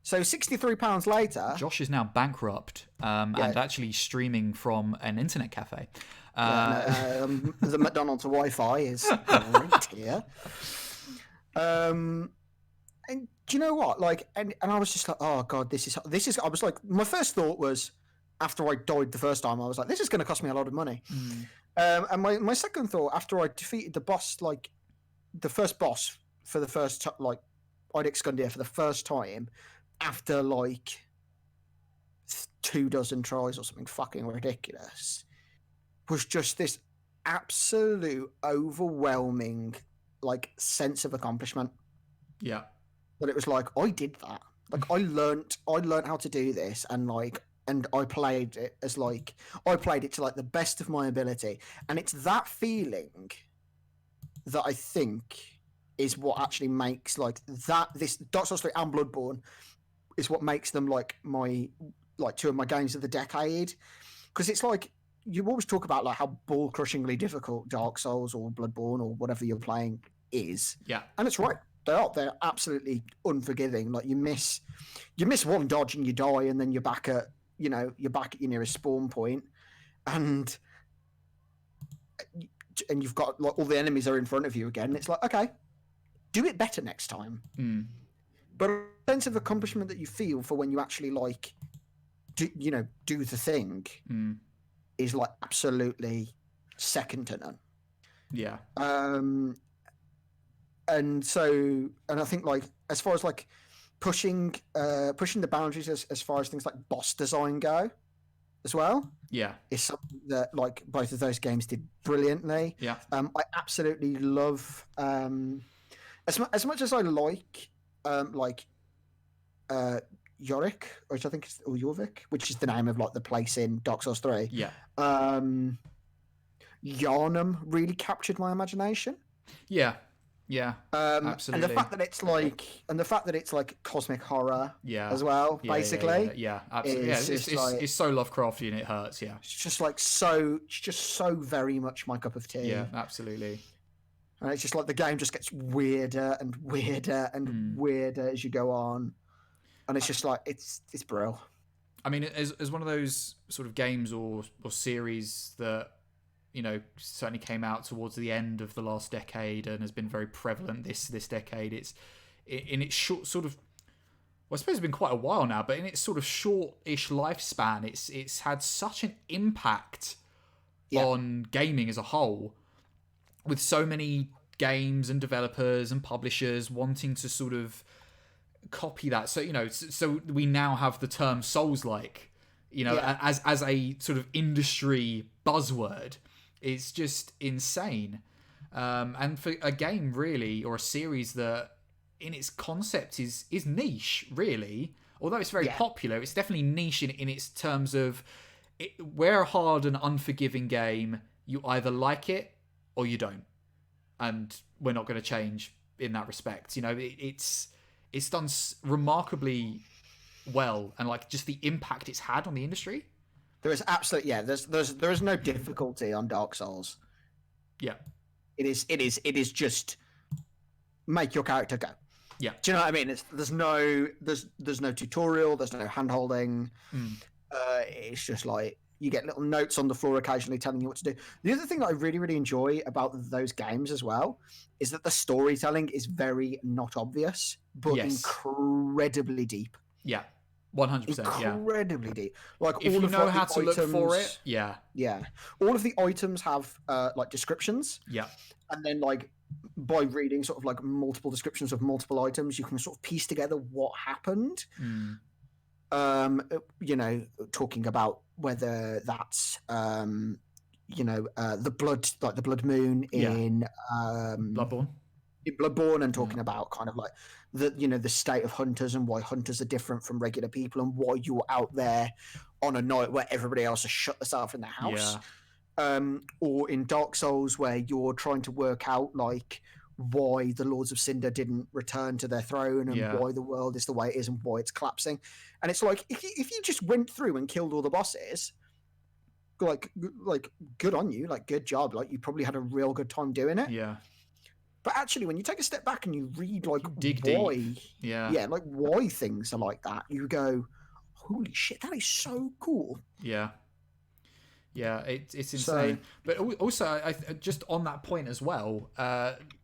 So £63 later, Josh is now bankrupt and actually streaming from an internet cafe. The McDonald's Wi-Fi is right here. And do you know what? Like, and I was just like, oh god, this is. I was like, my first thought was, after I died the first time, I was like, this is going to cost me a lot of money. And my second thought, after I defeated the boss, like the first boss for the first like Id Gundyr for the first time, after like 24 tries or something fucking ridiculous, was just this absolute overwhelming like sense of accomplishment. Yeah. That it was like, I did that. Like I learned how to do this, and I played it as like I played it to like the best of my ability, and it's that feeling that I think is what actually makes like that this Dark Souls 3 and Bloodborne is what makes them like my like two of my games of the decade, because it's like you always talk about like how ball crushingly difficult Dark Souls or Bloodborne or whatever you're playing is, Yeah. and it's right. They're absolutely unforgiving. Like you miss one dodge and you die, and then you're back at your nearest spawn point, and you've got like all the enemies are in front of you again. It's like, okay, do it better next time. But a sense of accomplishment that you feel for when you actually like do the thing is like absolutely second to none. Yeah. And I think like as far as like pushing the boundaries as far as things like boss design go as well, is something that like both of those games did brilliantly. I absolutely love as much as I like Yorick, which I think is, or Jorvik, which is the name of like the place in Dark Souls 3. Yharnam really captured my imagination. Absolutely. And the fact that it's like cosmic horror as well, basically. Absolutely. It's so Lovecraftian it hurts, It's just so very much my cup of tea. Yeah, absolutely. And it's just like the game just gets weirder and weirder and weirder as you go on. And it's just like it's brilliant. I mean, as one of those sort of games or series that certainly came out towards the end of the last decade and has been very prevalent this decade. It's in its short sort of, well, I suppose it's been quite a while now, but in its sort of short-ish lifespan, it's had such an impact on gaming as a whole, with so many games and developers and publishers wanting to sort of copy that. So so we now have the term Souls-like, as a sort of industry buzzword. It's just insane. And for a game, really, or a series that in its concept is niche, really. Although it's very popular, it's definitely niche in its terms of we're a hard and unforgiving game. You either like it or you don't. And we're not going to change in that respect. It's done remarkably well, and like just the impact it's had on the industry. There is absolutely there is no difficulty on Dark Souls. Yeah. It is just make your character go. Yeah. Do you know what I mean? There's no tutorial, there's no hand holding. It's just like you get little notes on the floor occasionally telling you what to do. The other thing that I really, really enjoy about those games as well is that the storytelling is very not obvious, but incredibly deep. Yeah. 100%. Incredibly deep. Like if all you of know like, how the to items, look for it, all of the items have like descriptions. And then like by reading sort of like multiple descriptions of multiple items, you can sort of piece together what happened. Talking about whether that's the blood moon in Bloodborne, and talking about kind of like the state of hunters and why hunters are different from regular people, and why you're out there on a night where everybody else has shut themselves in their house. Or in Dark Souls, where you're trying to work out like why the Lords of Cinder didn't return to their throne, and why the world is the way it is, and why it's collapsing. And it's like if you just went through and killed all the bosses, like good on you, like good job, like you probably had a real good time doing it. But actually, when you take a step back and you read like why, like why things are like that, you go, holy shit, that is so cool. It's insane. But also, I just on that point as well,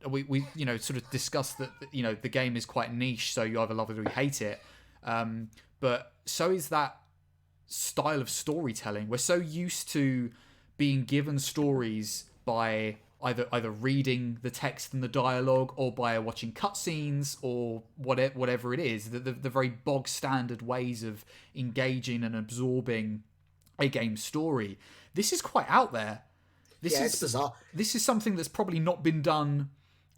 we sort of discussed that the game is quite niche, so you either love it or you hate it. But so is that style of storytelling. We're so used to being given stories by either reading the text and the dialogue, or by watching cutscenes, or whatever it is. The very bog standard ways of engaging and absorbing a game's story. This is quite out there. It's bizarre. This is something that's probably not been done,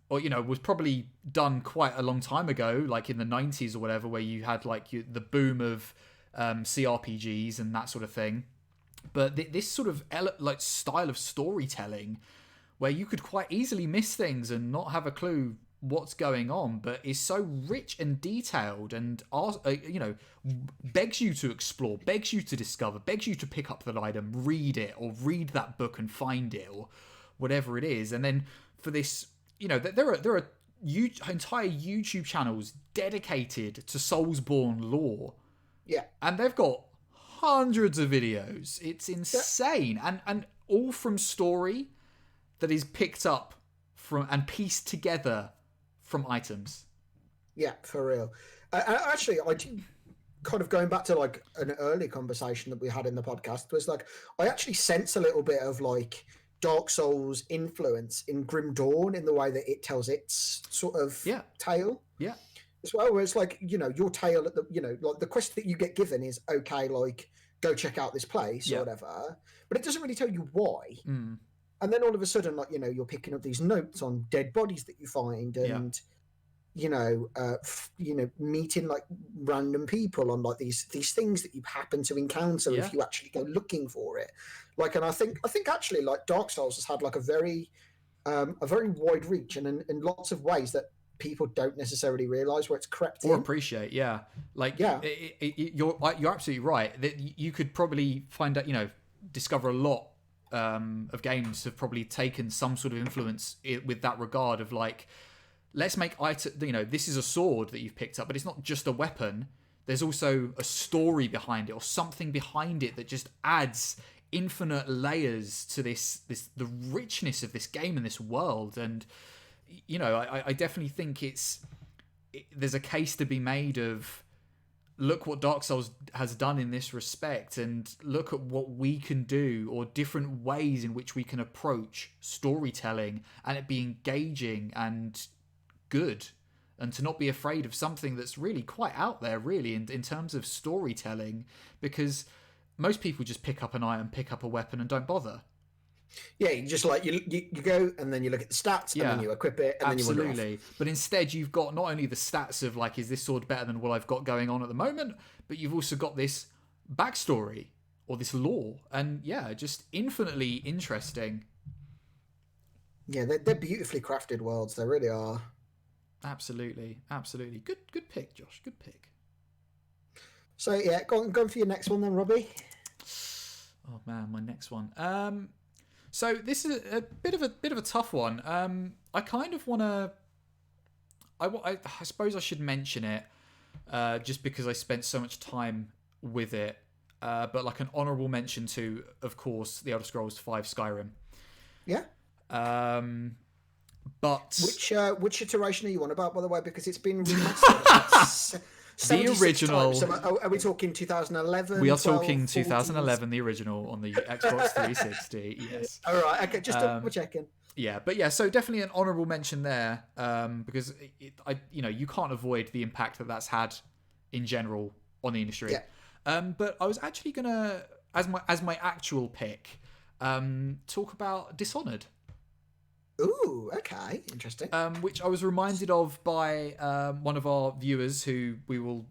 or was probably done quite a long time ago, like in the 90s or whatever, where you had like the boom of CRPGs and that sort of thing. But this sort of like style of storytelling, where you could quite easily miss things and not have a clue what's going on, but is so rich and detailed, and begs you to explore, begs you to discover, begs you to pick up that item, read it, or read that book and find it, or whatever it is. And then for this, there are entire YouTube channels dedicated to Soulsborne lore. Yeah, and they've got hundreds of videos. It's insane, and all from story that is picked up from and pieced together from items. Yeah, for real. Actually, I do, kind of going back to like an early conversation that we had in the podcast, was like I actually sense a little bit of like Dark Souls influence in Grim Dawn in the way that it tells its sort of tale. Yeah. As well, where it's like, your tale at the, like the quest that you get given is, okay, like, go check out this place or whatever, but it doesn't really tell you why. And then all of a sudden, like, you're picking up these notes on dead bodies that you find, and meeting like random people on like these things that you happen to encounter if you actually go looking for it. Like, and I think actually like Dark Souls has had like a very wide reach, and in lots of ways that people don't necessarily realize where it's crept or in. appreciate. You're absolutely right that you could probably find out, discover a lot of games have probably taken some sort of influence with that regard of like, let's make this is a sword that you've picked up, but it's not just a weapon. There's also a story behind it, or something behind it that just adds infinite layers to the richness of this game and this world. And I definitely think there's a case to be made of, look what Dark Souls has done in this respect, and look at what we can do, or different ways in which we can approach storytelling and it be engaging and good, and to not be afraid of something that's really quite out there, really, in terms of storytelling, because most people just pick up an item, pick up a weapon, and don't bother. Yeah, you just like you go and then you look at the stats and then you equip it and then you wander off. But instead you've got not only the stats of like, is this sword better than what I've got going on at the moment, but you've also got this backstory or this lore, and just infinitely interesting. Yeah, they're beautifully crafted worlds. They really are. Absolutely. Good pick, Josh. Good pick. So go on for your next one then, Robbie. Oh man, my next one. So this is a bit of a tough one. I kind of want to. I suppose I should mention it, just because I spent so much time with it. But like an honourable mention to, of course, The Elder Scrolls V Skyrim. Yeah. But which iteration are you on about, by the way? Because it's been remastered. The original. So are we talking 2011? We are talking 2011, the original on the Xbox 360. Yes. All right. Okay. Just double checking. Yeah, but yeah. So definitely an honourable mention there, because you can't avoid the impact that that's had in general on the industry. Yeah. But I was actually gonna, as my actual pick, talk about Dishonored. Ooh, okay, interesting. Which I was reminded of by one of our viewers, who we will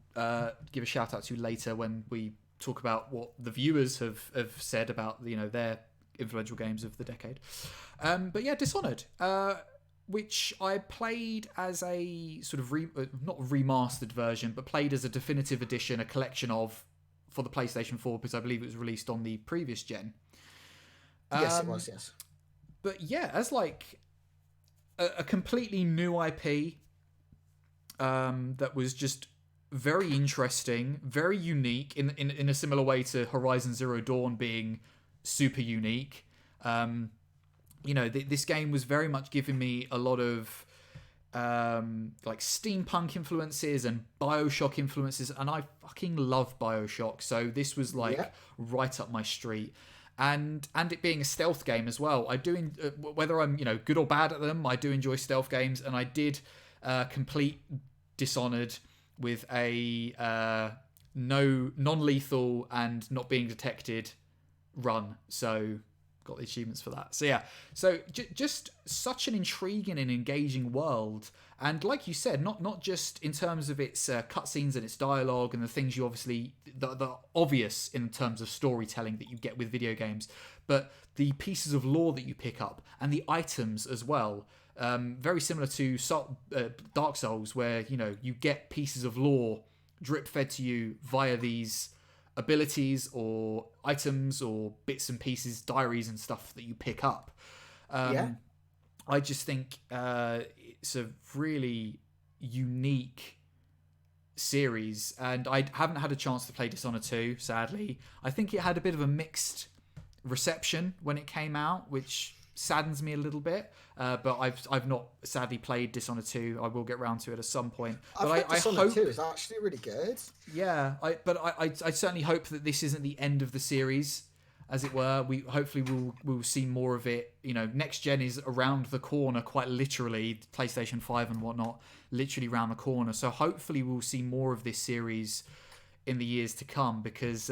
give a shout out to later when we talk about what the viewers have said about their influential games of the decade. But yeah, Dishonored, which I played as a sort of not remastered version, but played as a definitive edition, a collection of for the PlayStation 4, because I believe it was released on the previous gen. Yes, it was. Yes. But yeah, as like a completely new IP that was just very interesting, very unique, in a similar way to Horizon Zero Dawn being super unique. This game was very much giving me a lot of like steampunk influences and BioShock influences, and I fucking love BioShock, so this was like right up my street. and it being a stealth game as well. I do whether I'm good or bad at them, I do enjoy stealth games, and I did complete Dishonored with a non-lethal and not being detected run. So got the achievements for that. So yeah, so just such an intriguing and engaging world, and like you said, not just in terms of its cutscenes and its dialogue and the things you obviously the obvious in terms of storytelling that you get with video games, but the pieces of lore that you pick up and the items as well. Very similar to Dark Souls, where you get pieces of lore drip fed to you via these abilities or items or bits and pieces, diaries and stuff that you pick up. I just think it's a really unique series, and I haven't had a chance to play Dishonored 2, sadly. I think it had a bit of a mixed reception when it came out, which saddens me a little bit, but I've not sadly played Dishonored 2. I will get around to it at some point. But I hope 2 is actually really good. Yeah, I certainly hope that this isn't the end of the series, as it were. We'll see more of it. Next gen is around the corner, quite literally. PlayStation 5 and whatnot, literally around the corner. So hopefully we'll see more of this series in the years to come, because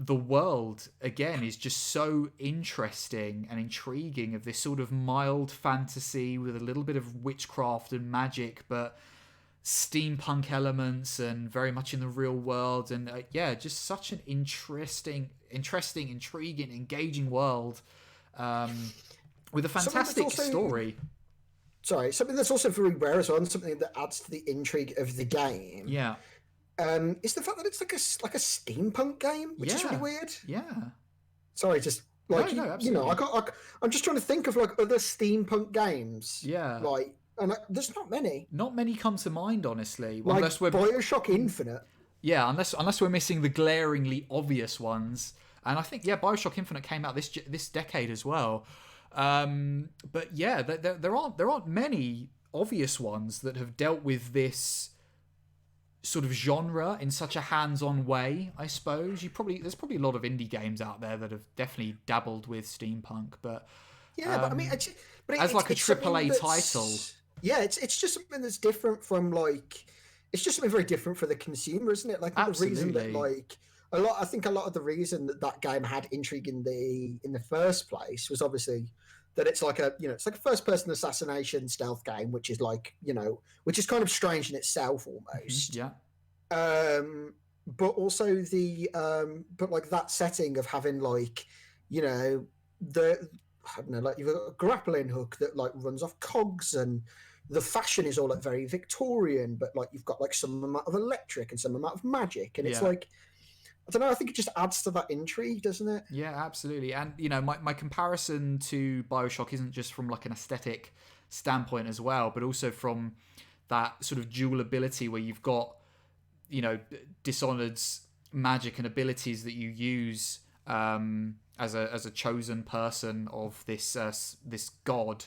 the world, again, is just so interesting and intriguing, of this sort of mild fantasy with a little bit of witchcraft and magic, but steampunk elements and very much in the real world. And just such an interesting, intriguing, engaging world with a fantastic story. Sorry, something that's also very rare as well, and something that adds to the intrigue of the game. Yeah. Is the fact that it's like a steampunk game, which is really weird. Yeah. Sorry, just like I'm just trying to think of like other steampunk games. Yeah. And there's not many. Not many come to mind, honestly. Like unless we're BioShock Infinite. Yeah, unless we're missing the glaringly obvious ones. And I think BioShock Infinite came out this decade as well. But yeah, there aren't many obvious ones that have dealt with this sort of genre in such a hands-on way, I suppose. There's probably a lot of indie games out there that have definitely dabbled with steampunk, but but I mean, as like a AAA title, it's just something that's different from it's just something very different for the consumer, isn't it? Like the reason that I think a lot of the reason that game had intrigue in the first place was obviously that it's like a first-person assassination stealth game, which is which is kind of strange in itself almost. Yeah. But also but that setting of having you've got a grappling hook that runs off cogs, and the fashion is all very Victorian, but you've got some amount of electric and some amount of magic, and it's I don't know, I think it just adds to that intrigue, doesn't it? Yeah, absolutely. And, my comparison to BioShock isn't just from an aesthetic standpoint as well, but also from that sort of dual ability where you've got, Dishonored's magic and abilities that you use as a chosen person of this god,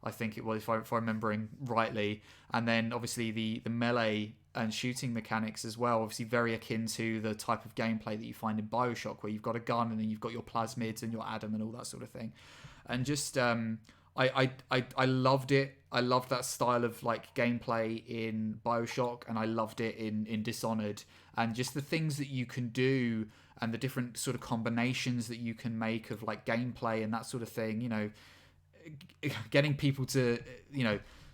I think it was, if I'm remembering rightly. And then obviously the melee and shooting mechanics as well, obviously very akin to the type of gameplay that you find in BioShock, where you've got a gun and then you've got your plasmids and your Adam and all that sort of thing. And just I loved it. I loved that style of gameplay in BioShock, and I loved it in Dishonored, and just the things that you can do and the different sort of combinations that you can make of gameplay and that sort of thing. Getting people to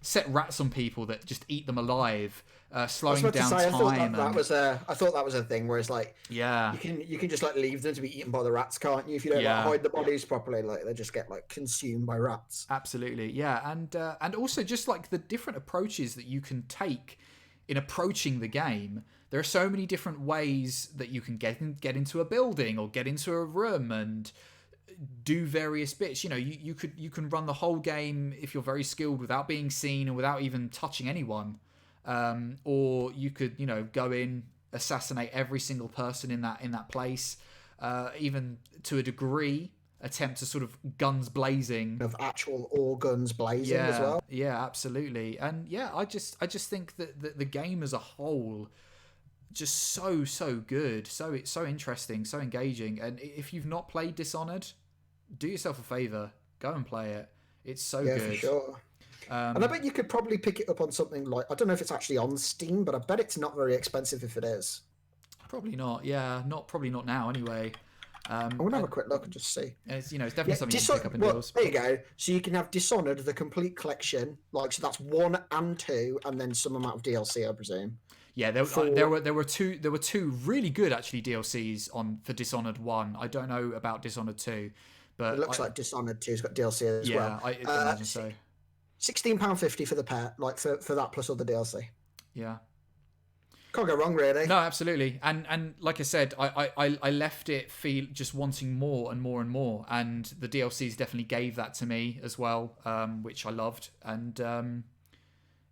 set rats on people that just eat them alive, slowing down time. I thought that was a thing where it's you can just leave them to be eaten by the rats, can't you? If you don't hide the bodies properly, they just get consumed by rats. Absolutely, yeah, and also just the different approaches that you can take in approaching the game. There are so many different ways that you can get into a building or get into a room and do various bits. You can run the whole game if you're very skilled without being seen and without even touching anyone, or you could go in, assassinate every single person in that place, even to a degree attempt to sort of guns blazing, of actual organs blazing as well. Yeah, absolutely. And I just think that the game as a whole just so good, so interesting, so engaging. And if you've not played Dishonored, do yourself a favor, go and play it. It's so good. For sure. And I bet you could probably pick it up on something like, I don't know if it's actually on Steam, but I bet it's not very expensive if it is. Probably not. Yeah, probably not now anyway. I want to have a quick look and just see. It's definitely something you can pick up in deals. There you go. So you can have Dishonored, the complete collection, so that's 1 and 2, and then some amount of DLC, I presume. Yeah, there were two really good actually DLCs for Dishonored 1. I don't know about Dishonored 2, but it looks like Dishonored 2's got DLC as well. Yeah, I imagine so. £16.50 for the pair, for that plus all the DLC. Yeah. Can't go wrong, really. No, absolutely. And like I said, I left it just wanting more and more and more. And the DLCs definitely gave that to me as well, which I loved. And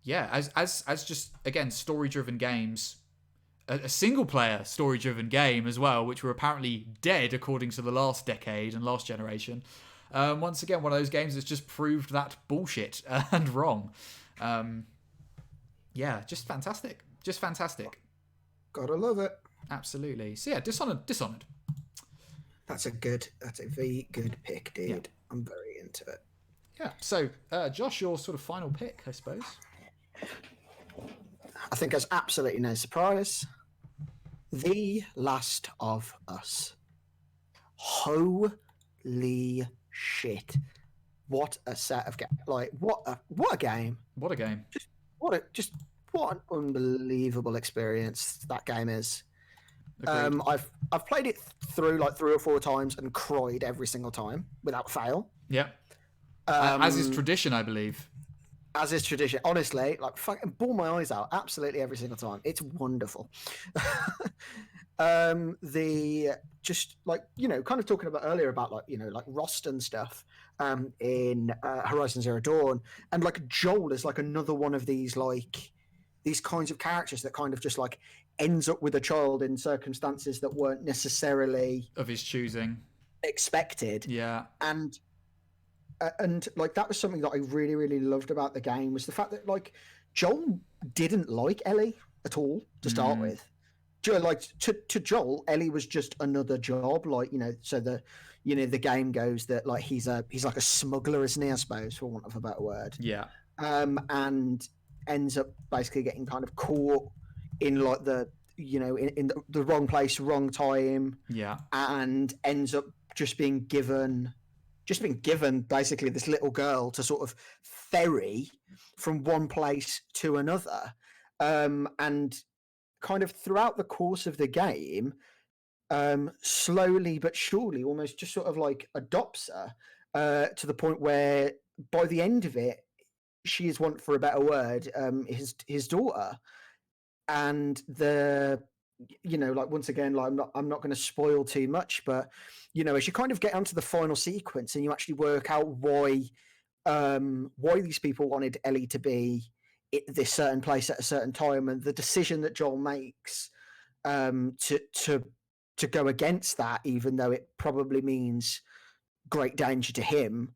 as just, again, story-driven games, a single-player story-driven game as well, which were apparently dead according to the last decade and last generation. Once again, one of those games that's just proved that bullshit and wrong. Just fantastic. Just fantastic. Gotta love it. Absolutely. So yeah, Dishonored. That's a very good pick, dude. Yeah. I'm very into it. Yeah. So, Josh, your sort of final pick, I suppose. I think there's absolutely no surprise. The Last of Us. Holy shit! What a set of games! What a game! What a game! What an unbelievable experience that game is. I've played it through 3 or 4 times and cried every single time without fail. Yeah. As is tradition, I believe. As is tradition. Honestly, fucking bawl my eyes out absolutely every single time. It's wonderful. Kind of talking about earlier about Rust and stuff in Horizon Zero Dawn, and Joel is another one of these these kinds of characters that kind of just ends up with a child in circumstances that weren't necessarily of his choosing expected. Yeah. And that was something that I really, really loved about the game, was the fact that Joel didn't like Ellie at all to start with. To Joel, Ellie was just another job, so the game goes that he's like a smuggler, isn't he, I suppose, for want of a better word. Yeah. And ends up basically getting kind of caught in in the wrong place, wrong time. Yeah. And ends up just being given basically this little girl to sort of ferry from one place to another. And kind of throughout the course of the game, slowly but surely almost just sort of adopts her to the point where by the end of it, she is, want for a better word, his daughter. And once again, I'm not going to spoil too much, but as you kind of get onto the final sequence and you actually work out why these people wanted Ellie to be at this certain place at a certain time, and the decision that Joel makes to go against that, even though it probably means great danger to him,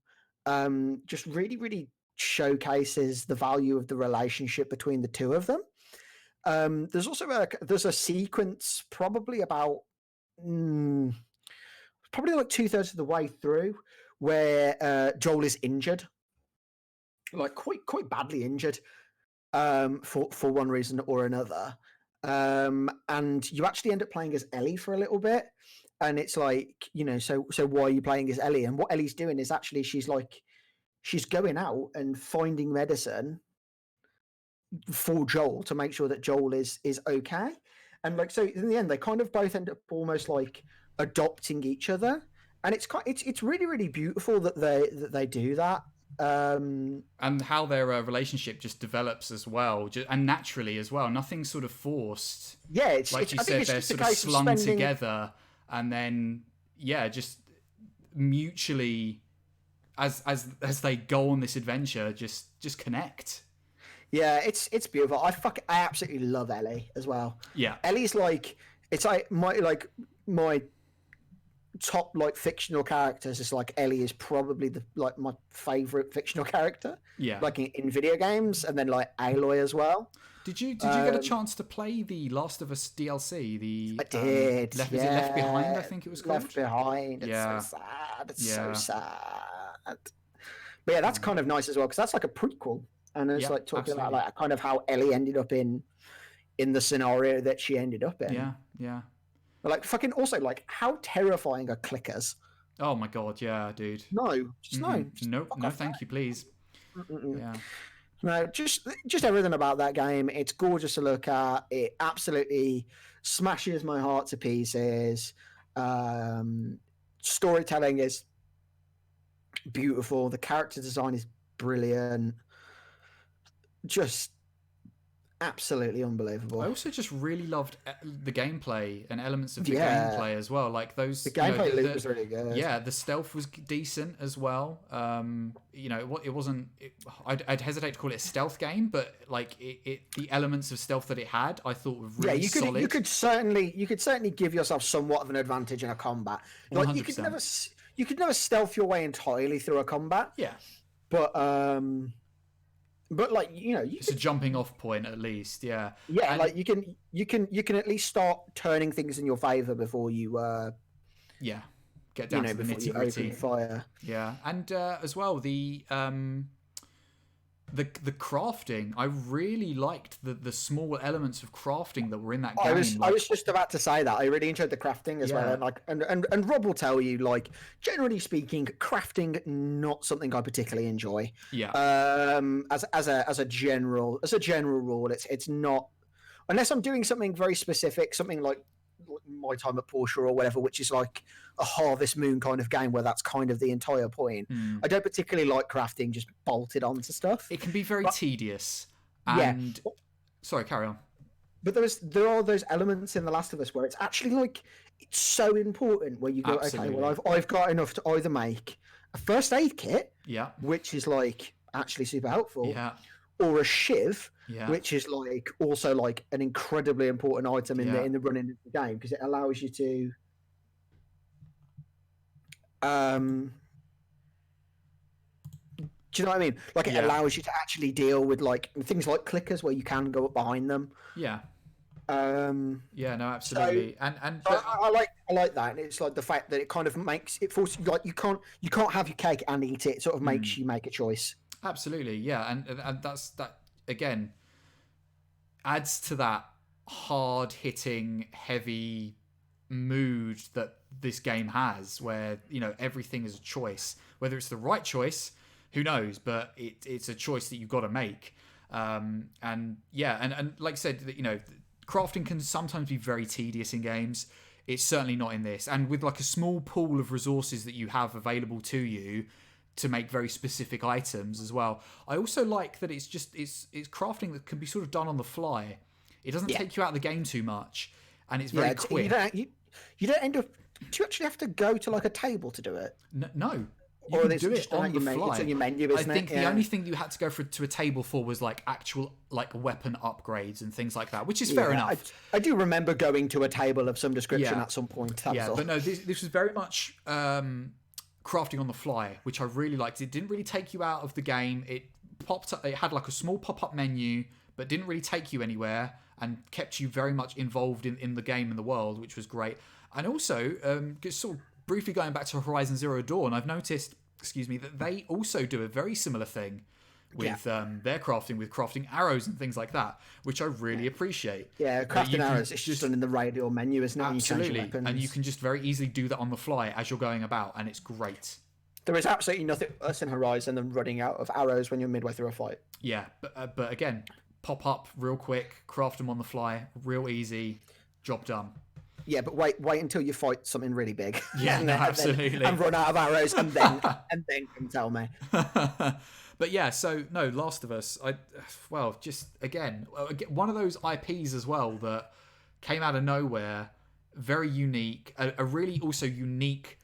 just really, really showcases the value of the relationship between the two of them. There's also a sequence probably about probably 2/3 of the way through where Joel is injured, quite badly injured, for one reason or another, and you actually end up playing as Ellie for a little bit, and it's so why are you playing as Ellie? And what Ellie's doing is actually she's going out and finding medicine for Joel to make sure that Joel is okay. And so in the end, they kind of both end up almost adopting each other. And it's really, really beautiful that they do that. And how their relationship just develops as well, and naturally as well. Nothing sort of forced. Yeah, you said, they're sort of slung together, and then just mutually, as they go on this adventure, just connect. Yeah, it's beautiful. I absolutely love Ellie as well. Yeah, Ellie's it's my top like fictional characters is like Ellie is probably the like my favorite fictional character. Yeah. Like in video games, and then like Aloy as well. Did you get a chance to play the Last of Us DLC? I did. Left, is it Yeah. Left Behind? I think it was called. Left Behind. It's Yeah. so sad. It's Yeah. so sad. But yeah, that's kind of nice as well because that's like a prequel, and it's Yeah, like talking about absolutely. like kind of how Ellie ended up in the scenario that she ended up in. Yeah, yeah. But like fucking also like how terrifying are clickers? Oh my god, yeah, dude. No, just no. Just Nope, fuck no, off thank you, please. Yeah. No, just everything about that game. It's gorgeous to look at. It absolutely smashes my heart to pieces. Storytelling is beautiful. The character design is brilliant. Just absolutely unbelievable. I also just really loved the gameplay and elements of the Yeah. gameplay as well. Like those. The gameplay loop was really good. Yeah, the stealth was decent as well. You know, it wasn't. I'd hesitate to call it a stealth game, but like the elements of stealth that it had, I thought were really solid. You could certainly give yourself somewhat of an advantage in a combat. Like 100%. you could never stealth your way entirely through a combat. Yeah. But like it's a jumping off point at least. Yeah. Yeah, and, like you can at least start turning things in your favor before you yeah, get down to the nitty gritty. Fire. Yeah, and as well the crafting. I really liked the small elements of crafting that were in that game. I was just about to say that I really enjoyed the crafting as well. And Rob will tell you, like, generally speaking, crafting not something I particularly enjoy. Yeah. As a general rule, it's not, unless I'm doing something very specific, something like my time at Porsche or whatever, which is like a Harvest Moon kind of game where that's kind of the entire point. I don't particularly like crafting just bolted onto stuff. It can be very tedious. And sorry, carry on. But there are those elements in The Last of Us where it's actually like it's so important where you go, Absolutely. okay, well I've got enough to either make a first aid kit, which is like actually super helpful, or a shiv, which is like also like an incredibly important item in the running of the game because it allows you to do you know what I mean? Like it allows you to actually deal with like things like clickers where you can go up behind them. Yeah. Yeah, no, absolutely. So, and I like that. And it's like the fact that it kind of makes it forces like you can't have your cake and eat it. It sort of makes you make a choice. that again adds to that hard hitting, heavy mood that this game has, where everything is a choice. Whether it's the right choice, who knows? But it's a choice that you've got to make. And like I said, crafting can sometimes be very tedious in games. It's certainly not in this. And with like a small pool of resources that you have available to you to make very specific items as well. I also like that it's crafting that can be sort of done on the fly. It doesn't take you out of the game too much, and it's very quick. You don't end up. Do you actually have to go to like a table to do it? No. You Or can do it on the fly. It's on your menu, isn't I think it? the only thing you had to go to a table for was like actual like weapon upgrades and things like that, which is fair enough. I do remember going to a table of some description at some point. But no, this was very much crafting on the fly, which I really liked. It didn't really take you out of the game. It popped up. It had like a small pop-up menu, but didn't really take you anywhere and kept you very much involved in the game and the world, which was great. And also, just sort of briefly going back to Horizon Zero Dawn, I've noticed, that they also do a very similar thing with their crafting, with crafting arrows and things like that, which I really appreciate. Yeah, crafting arrows, it's just done in the radial menu, isn't it? Absolutely, and you can just very easily do that on the fly as you're going about, and it's great. There is absolutely nothing worse in Horizon than running out of arrows when you're midway through a fight. Yeah, but again, pop up real quick, craft them on the fly, real easy, job done. Yeah, but wait until you fight something really big. Yeah, absolutely. And run out of arrows, and then come tell me. But yeah, so no, Last of Us. Just again, one of those IPs as well that came out of nowhere, very unique, a really also unique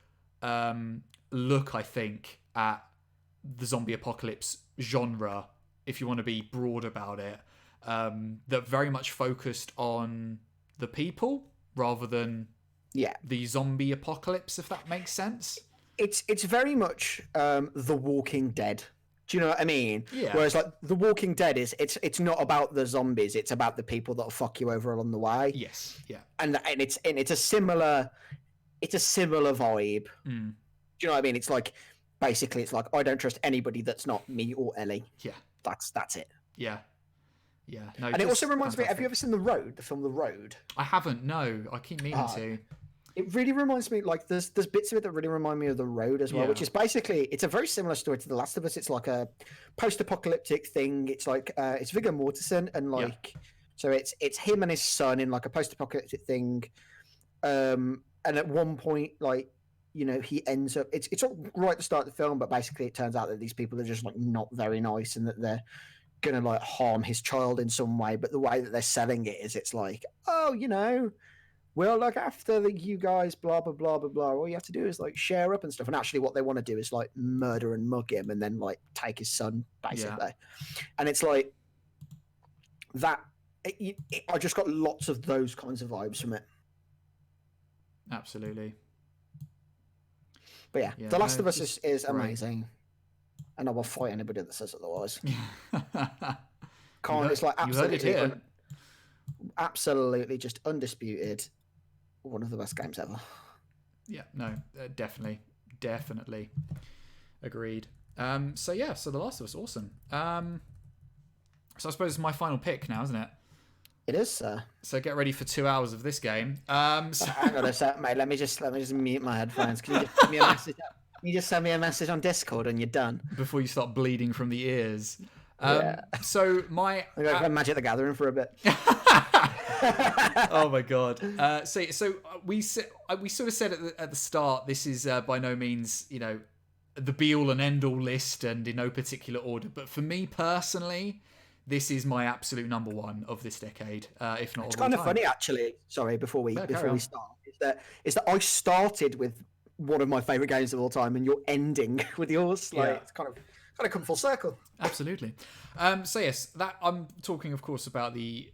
look, I think, at the zombie apocalypse genre, if you want to be broad about it, that very much focused on the people rather than Yeah. the zombie apocalypse, if that makes sense. It's very much The Walking Dead. Do you know what I mean? Yeah. Whereas like The Walking Dead is it's not about the zombies, it's about the people that'll fuck you over along the way. Yes. Yeah. And it's a similar vibe. Mm. Do you know what I mean? It's like basically it's like I don't trust anybody that's not me or Ellie. Yeah. That's it. Yeah. Yeah. No. And it also reminds me, have you ever seen the film The Road? I haven't, no. I keep meaning to. It really reminds me, like, there's bits of it that really remind me of The Road as well, which is basically, it's a very similar story to The Last of Us. It's like a post-apocalyptic thing. It's like, it's Viggo Mortensen, and like, so it's him and his son in like a post-apocalyptic thing. And at one point, like, you know, he ends up, it's all right at the start of the film, but basically it turns out that these people are just like not very nice and that they're gonna like harm his child in some way. But the way that they're selling it is it's like, oh, you know, we'll look after you guys, blah, blah, blah, blah, blah. All you have to do is like share up and stuff. And actually what they want to do is like murder and mug him and then like take his son, basically. And it's like that. I just got lots of those kinds of vibes from it. Absolutely. But The Last of Us is amazing. And I will fight anybody that says otherwise. It's like absolutely, absolutely just undisputed. One of the best games ever. Yeah, no, definitely agreed. So The Last of Us, awesome. So I suppose it's my final pick now, isn't it? It is, sir. So get ready for 2 hours of this game. Hang on a sec, mate. Let me just mute my headphones. Can you just send me a message? You just send me a message on Discord and you're done. Before you start bleeding from the ears. So my I'm going to Magic the Gathering for a bit. Oh my god! So we sort of said at the start, this is by no means, you know, the be all and end all list and in no particular order. But for me personally, this is my absolute number one of this decade, if not. It's kind of funny, actually. Sorry, before we start, is that I started with one of my favorite games of all time, and you're ending with yours. Like it's kind of come full circle. Absolutely. So yes, that I'm talking, of course, about the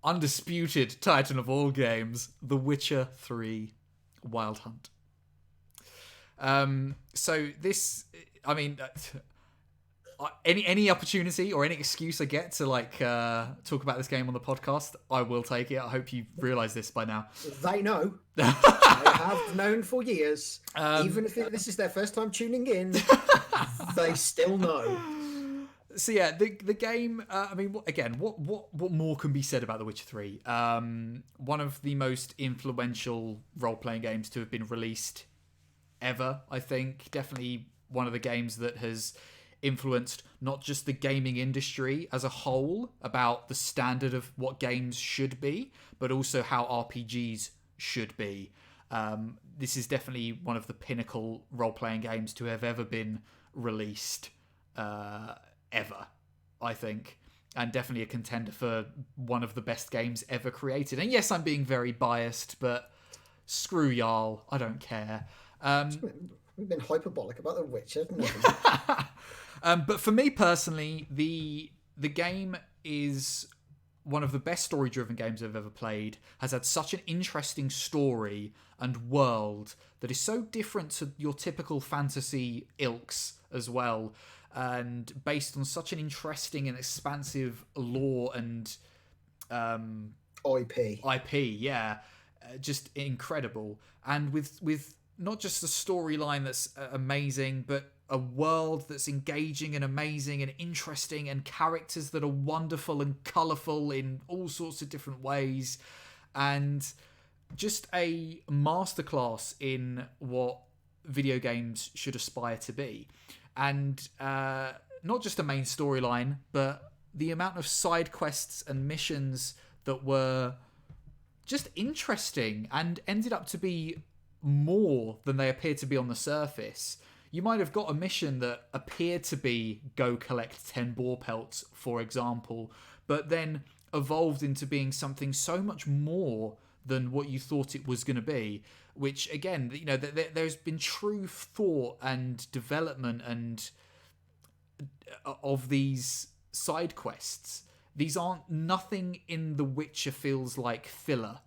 undisputed titan of all games, The Witcher 3 Wild Hunt. So this, I mean, any opportunity or any excuse I get to like talk about this game on the podcast, I will take it. I hope you realise this by now. They know. They have known for years. Even if this is their first time tuning in, they still know. So yeah, the game. I mean, again, what more can be said about The Witcher 3? One of the most influential role-playing games to have been released ever. I think definitely one of the games that has influenced not just the gaming industry as a whole about the standard of what games should be, but also how RPGs should be. This is definitely one of the pinnacle role-playing games to have ever been released. Ever, I think, and definitely a contender for one of the best games ever created. And yes, I'm being very biased, but screw y'all, I don't care. We've been hyperbolic about The Witcher, haven't we? But for me personally, the game is one of the best story-driven games I've ever played. Has had such an interesting story and world that is so different to your typical fantasy ilks as well. And based on such an interesting and expansive lore and IP, yeah, just incredible. And with not just a storyline that's amazing, but a world that's engaging and amazing and interesting, and characters that are wonderful and colourful in all sorts of different ways, and just a masterclass in what video games should aspire to be. And not just a main storyline, but the amount of side quests and missions that were just interesting and ended up to be more than they appeared to be on the surface. You might have got a mission that appeared to be go collect 10 boar pelts, for example, but then evolved into being something so much more than what you thought it was going to be, which again, you know, there's been true thought and development and of these side quests. These aren't, nothing in The Witcher feels like filler.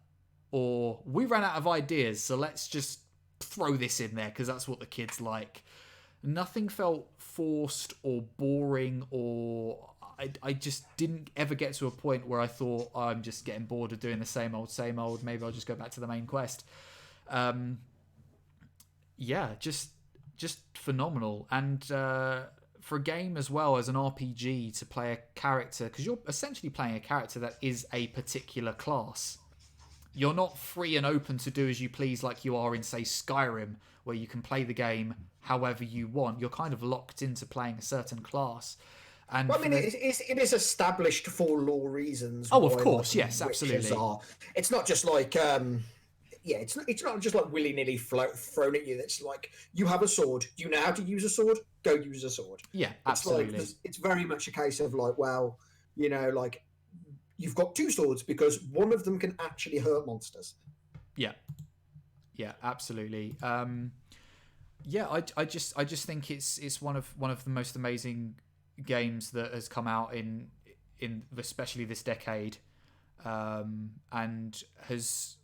or we ran out of ideas, so let's just throw this in there because that's what the kids like. Nothing felt forced or boring, or I just didn't ever get to a point where I thought, oh, I'm just getting bored of doing the same old. Maybe I'll just go back to the main quest. Yeah, just phenomenal. And for a game as well as an RPG to play a character, because you're essentially playing a character that is a particular class. You're not free and open to do as you please like you are in, say, Skyrim, where you can play the game however you want. You're kind of locked into playing a certain class. And well, I mean, it is established for law reasons. Oh, of course, yes, absolutely. It's not just like, it's not just like willy-nilly thrown at you. It's like, you have a sword. Do you know how to use a sword? Go use a sword. Yeah, absolutely. It's very much a case of like, well, like, you've got two swords because one of them can actually hurt monsters. Yeah, absolutely. I just think it's one of the most amazing games that has come out in especially this decade, and has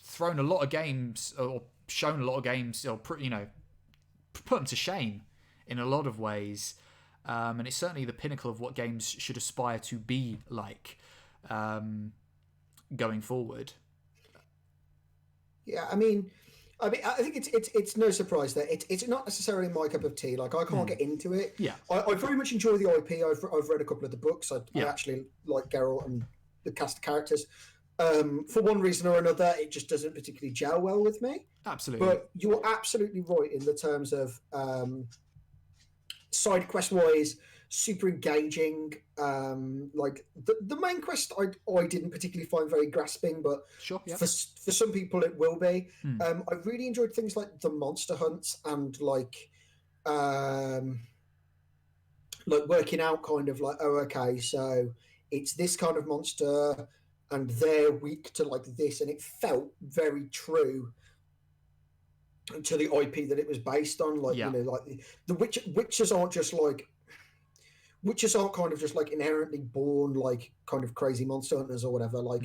thrown a lot of games or shown a lot of games, or put them to shame in a lot of ways. And it's certainly the pinnacle of what games should aspire to be like going forward. Yeah, I think it's no surprise that it's not necessarily my cup of tea. Like, I can't get into it. Yeah, I very much enjoy the IP. I've read a couple of the books. I actually like Geralt and the cast of characters. For one reason or another, it just doesn't particularly gel well with me. Absolutely. But you're absolutely right in the terms of side quest wise, super engaging. Like the main quest, I didn't particularly find very grasping, but sure, yeah. for some people it will be. I really enjoyed things like the monster hunts and like working out kind of like, oh, okay, so it's this kind of monster and they're weak to like this, and it felt very true to the IP that it was based on. Like, like the witches aren't just like, witches aren't kind of just like inherently born like kind of crazy monster hunters or whatever. Like,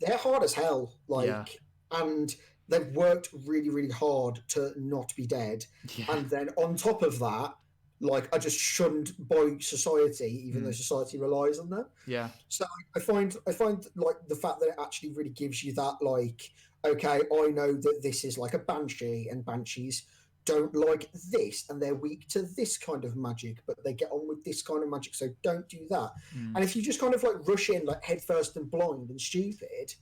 they're hard as hell. Like, and they've worked really, really hard to not be dead. Yeah. And then on top of that, like, are just shunned by society, even though society relies on them. Yeah. So I find like the fact that it actually really gives you that, like, okay, I know that this is like a banshee, and banshees don't like this, and they're weak to this kind of magic, but they get on with this kind of magic, so don't do that. And if you just kind of like rush in like head first and blind and stupid,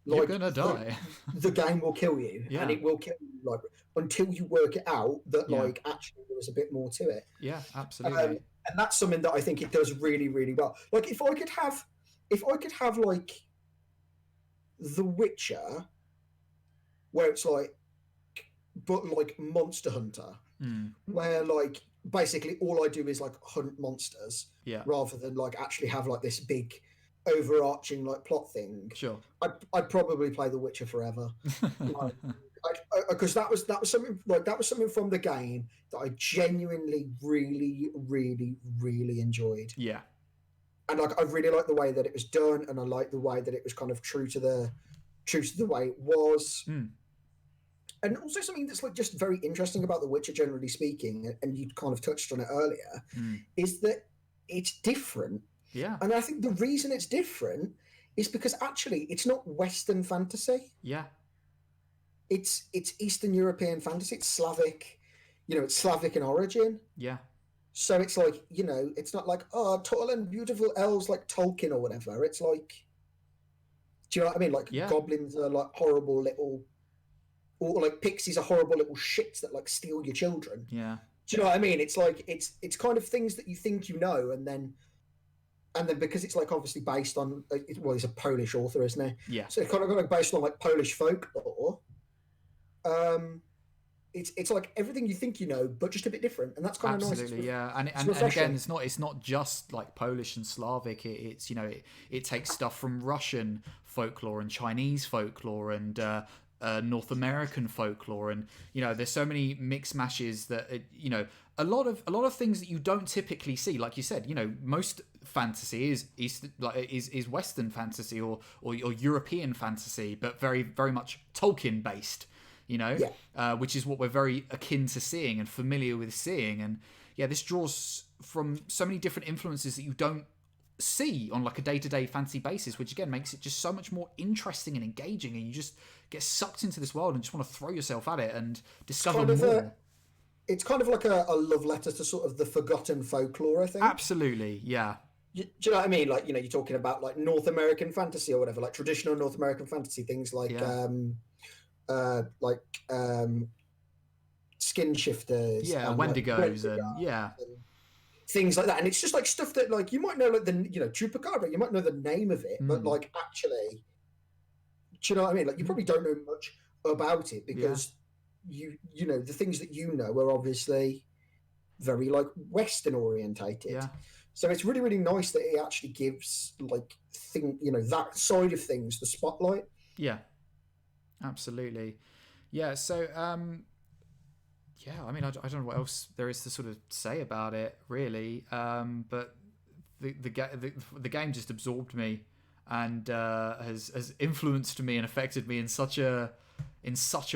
like, you're gonna die. The game will kill you, and it will kill you like until you work it out that like actually there was a bit more to it. Yeah, absolutely. And that's something that I think it does really, really well. Like, if I could have like The Witcher, where it's like, but like Monster Hunter, where like basically all I do is like hunt monsters, rather than like actually have like this big overarching like plot thing. Sure, I'd probably play The Witcher forever, because that was something from the game that I genuinely really, really, really enjoyed. Yeah, and like I really like the way that it was done, and I like the way that it was kind of true to the way it was. And also something that's like just very interesting about The Witcher, generally speaking, and you kind of touched on it earlier, is that it's different. Yeah. And I think the reason it's different is because actually it's not Western fantasy. Yeah. It's Eastern European fantasy. It's Slavic, it's Slavic in origin. Yeah. So it's like, it's not like, oh, tall and beautiful elves like Tolkien or whatever. It's like, do you know what I mean? Like, goblins are like horrible little, or like pixies are horrible little shits that like steal your children. Yeah. Do you know what I mean? It's like, it's kind of things that you think you know, and then because it's like obviously based on, he's a Polish author, isn't he? Yeah. So it's kind of like based on like Polish folklore. It's like everything you think you know, but just a bit different, and that's kind of nice. Absolutely, yeah. And again, it's not just like Polish and Slavic. It's it takes stuff from Russian folklore and Chinese folklore and North American folklore, and there's so many mix mashes that a lot of things that you don't typically see. Like you said, most fantasy is Western fantasy or European fantasy, but very very much Tolkien based. Which is what we're very akin to seeing and familiar with seeing, and this draws from so many different influences that you don't see on like a day-to-day fantasy basis, which again makes it just so much more interesting and engaging, and you just get sucked into this world and just want to throw yourself at it and discover more. It's kind of like a love letter to sort of the forgotten folklore, I think. Absolutely, yeah. Do you know what I mean? Like, you're talking about like North American fantasy or whatever, like traditional North American fantasy things like skin shifters, Wendigos, and things like that. And it's just like stuff that like you might know, like the Chupacabra, you might know the name of it, but like actually, do you know what I mean? Like you probably don't know much about it because you know the things that you know are obviously very like Western orientated. Yeah. So it's really, really nice that it actually gives like that side of things the spotlight. Yeah. Absolutely. Yeah, so I mean I don't know what else there is to sort of say about it really, but the game just absorbed me and has influenced me and affected me in such a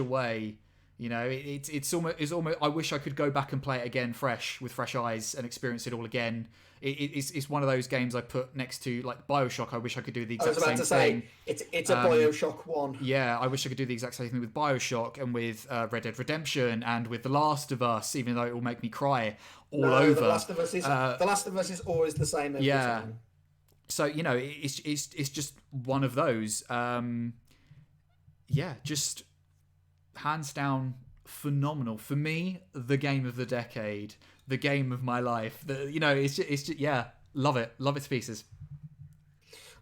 way. It's almost I wish I could go back and play it again with fresh eyes and experience it all again. It's one of those games I put next to like BioShock. I wish I could do the exact same thing. It's a BioShock 1. Yeah, I wish I could do the exact same thing with BioShock and with Red Dead Redemption and with The Last of Us, even though it will make me cry over. The Last of Us is always the same every time. So, it's just one of those. Just hands down phenomenal. For me, the game of the decade, the game of my life. It's just love it to pieces.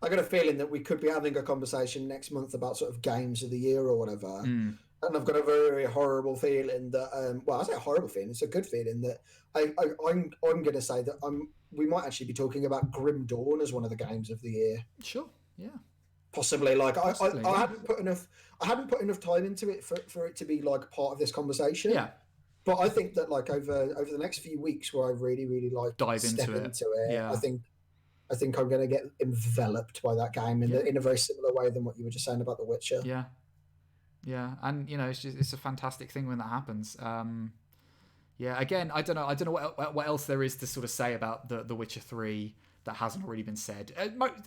I got a feeling that we could be having a conversation next month about sort of games of the year or whatever. And I've got a very, very horrible feeling that I say a horrible feeling, it's a good feeling that I'm going to say that we might actually be talking about Grim Dawn as one of the games of the year. Sure, yeah. Possibly. Like I hadn't put enough time into it for it to be like part of this conversation. Yeah. But I think that like over the next few weeks where I really, really like dive into it, yeah. I think I'm going to get enveloped by that game in a very similar way than what you were just saying about The Witcher. Yeah. Yeah, and it's a fantastic thing when that happens. Again, I don't know what else there is to sort of say about the Witcher 3 that hasn't already been said.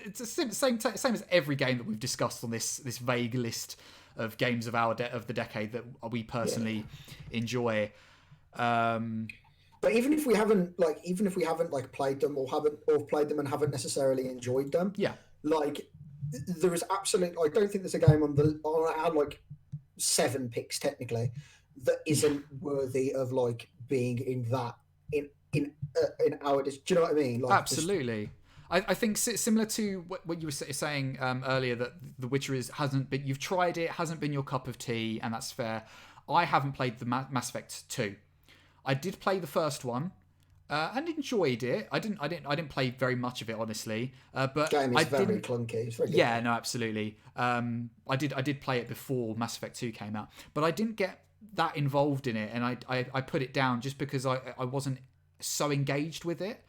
It's the same as every game that we've discussed on this vague list of games of the decade that we personally enjoy. But even if we haven't played them or played them and haven't necessarily enjoyed them, like there is absolutely, I don't think there's a game on our like 7 picks technically that isn't worthy of like being in that in our. Do you know what I mean? Like, absolutely. I think similar to what you were saying earlier, that The Witcher hasn't been, you've tried it, hasn't been your cup of tea, and that's fair. I haven't played the Mass Effect 2. I did play the first one and enjoyed it. I didn't play very much of it, honestly. But game is very clunky. It's very good. Yeah, no, absolutely. I did play it before Mass Effect 2 came out, but I didn't get that involved in it, and I put it down just because I wasn't so engaged with it.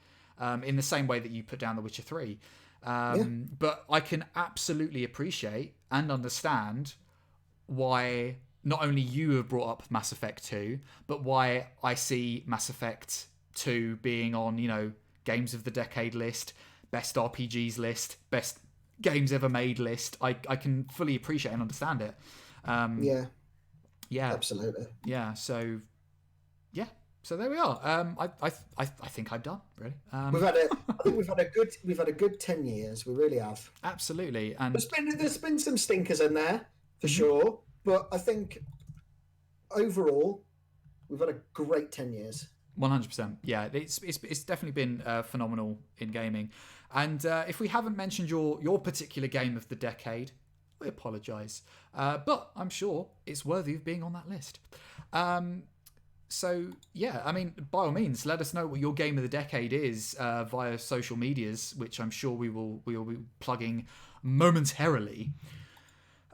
In the same way that you put down The Witcher 3. But I can absolutely appreciate and understand why not only you have brought up Mass Effect 2, but why I see Mass Effect 2 being on, games of the decade list, best RPGs list, best games ever made list. I can fully appreciate and understand it. Yeah. Absolutely. Yeah, so... yeah. So there we are. I think I'm done. Really, we've had a good 10 years. We really have. Absolutely, and there's been some stinkers in there for sure, but I think overall we've had a great 10 years. 100%. Yeah, it's definitely been phenomenal in gaming. And if we haven't mentioned your particular game of the decade, we apologise, but I'm sure it's worthy of being on that list. So, yeah, I mean, by all means, let us know what your game of the decade is via social medias, which I'm sure we will be plugging momentarily.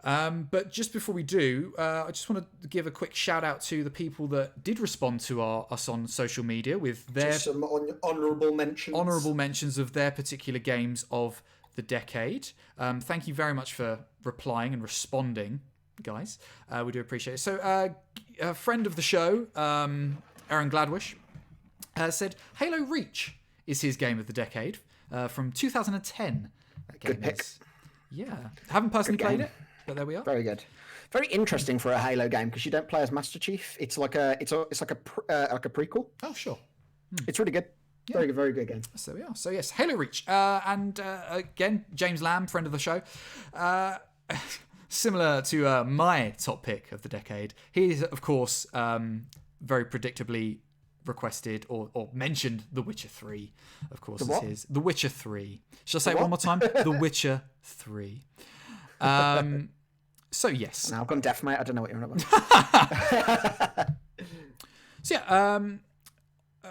But just before we do, I just want to give a quick shout out to the people that did respond to us on social media with their Just some honourable mentions. Honourable mentions of their particular games of the decade. Thank you very much for replying and responding, guys. We do appreciate it. So, a friend of the show, Aaron Gladwish, said Halo Reach is his game of the decade from 2010. That game Good pick. Haven't personally played it, but there we are. Very good. Very interesting for a Halo game because you don't play as Master Chief. It's like a prequel. Oh, sure. It's really good. Yeah. Very good, very good game. So we are. So yes, Halo Reach, and again, James Lamb, friend of the show. Similar to my top pick of the decade, he's of course very predictably requested or mentioned The Witcher 3. Of course, is his. The Witcher 3. Shall I say it one more time? The Witcher 3. So yes. Now I've gone deaf, mate. I don't know what you're on about. So yeah,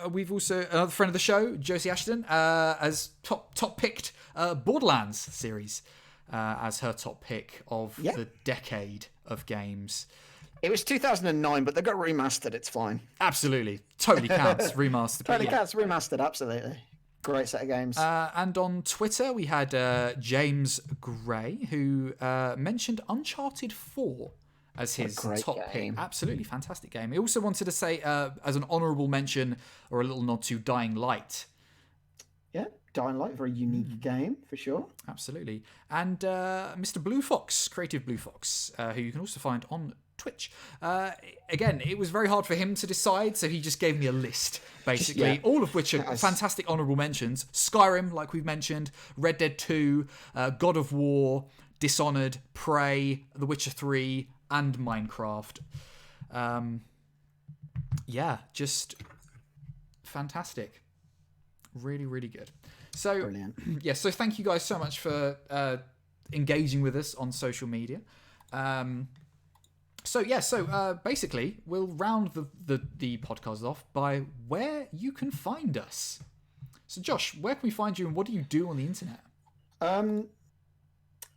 we've also another friend of the show, Josie Ashton, has top picked Borderlands series as her top pick of the decade of games. It was 2009, but they got remastered. It's fine. Absolutely, totally counts remastered. Totally counts remastered. Absolutely, great set of games. And on Twitter, we had James Gray, who mentioned Uncharted 4 as his top pick. Absolutely fantastic game. He also wanted to say, as an honourable mention or a little nod to Dying Light. Yeah, Dying Light, very unique game for sure. Absolutely. And Mr. Blue Fox, Creative Blue Fox, who you can also find on Twitch. Again, it was very hard for him to decide, so he just gave me a list, basically, all of which are fantastic honourable mentions. Skyrim, like we've mentioned, Red Dead 2, God of War, Dishonored, Prey, The Witcher 3, and Minecraft. Just fantastic. Really, really good. So, brilliant. So thank you guys so much for engaging with us on social media. Basically, we'll round the podcast off by where you can find us. So, Josh, where can we find you and what do you do on the internet? Not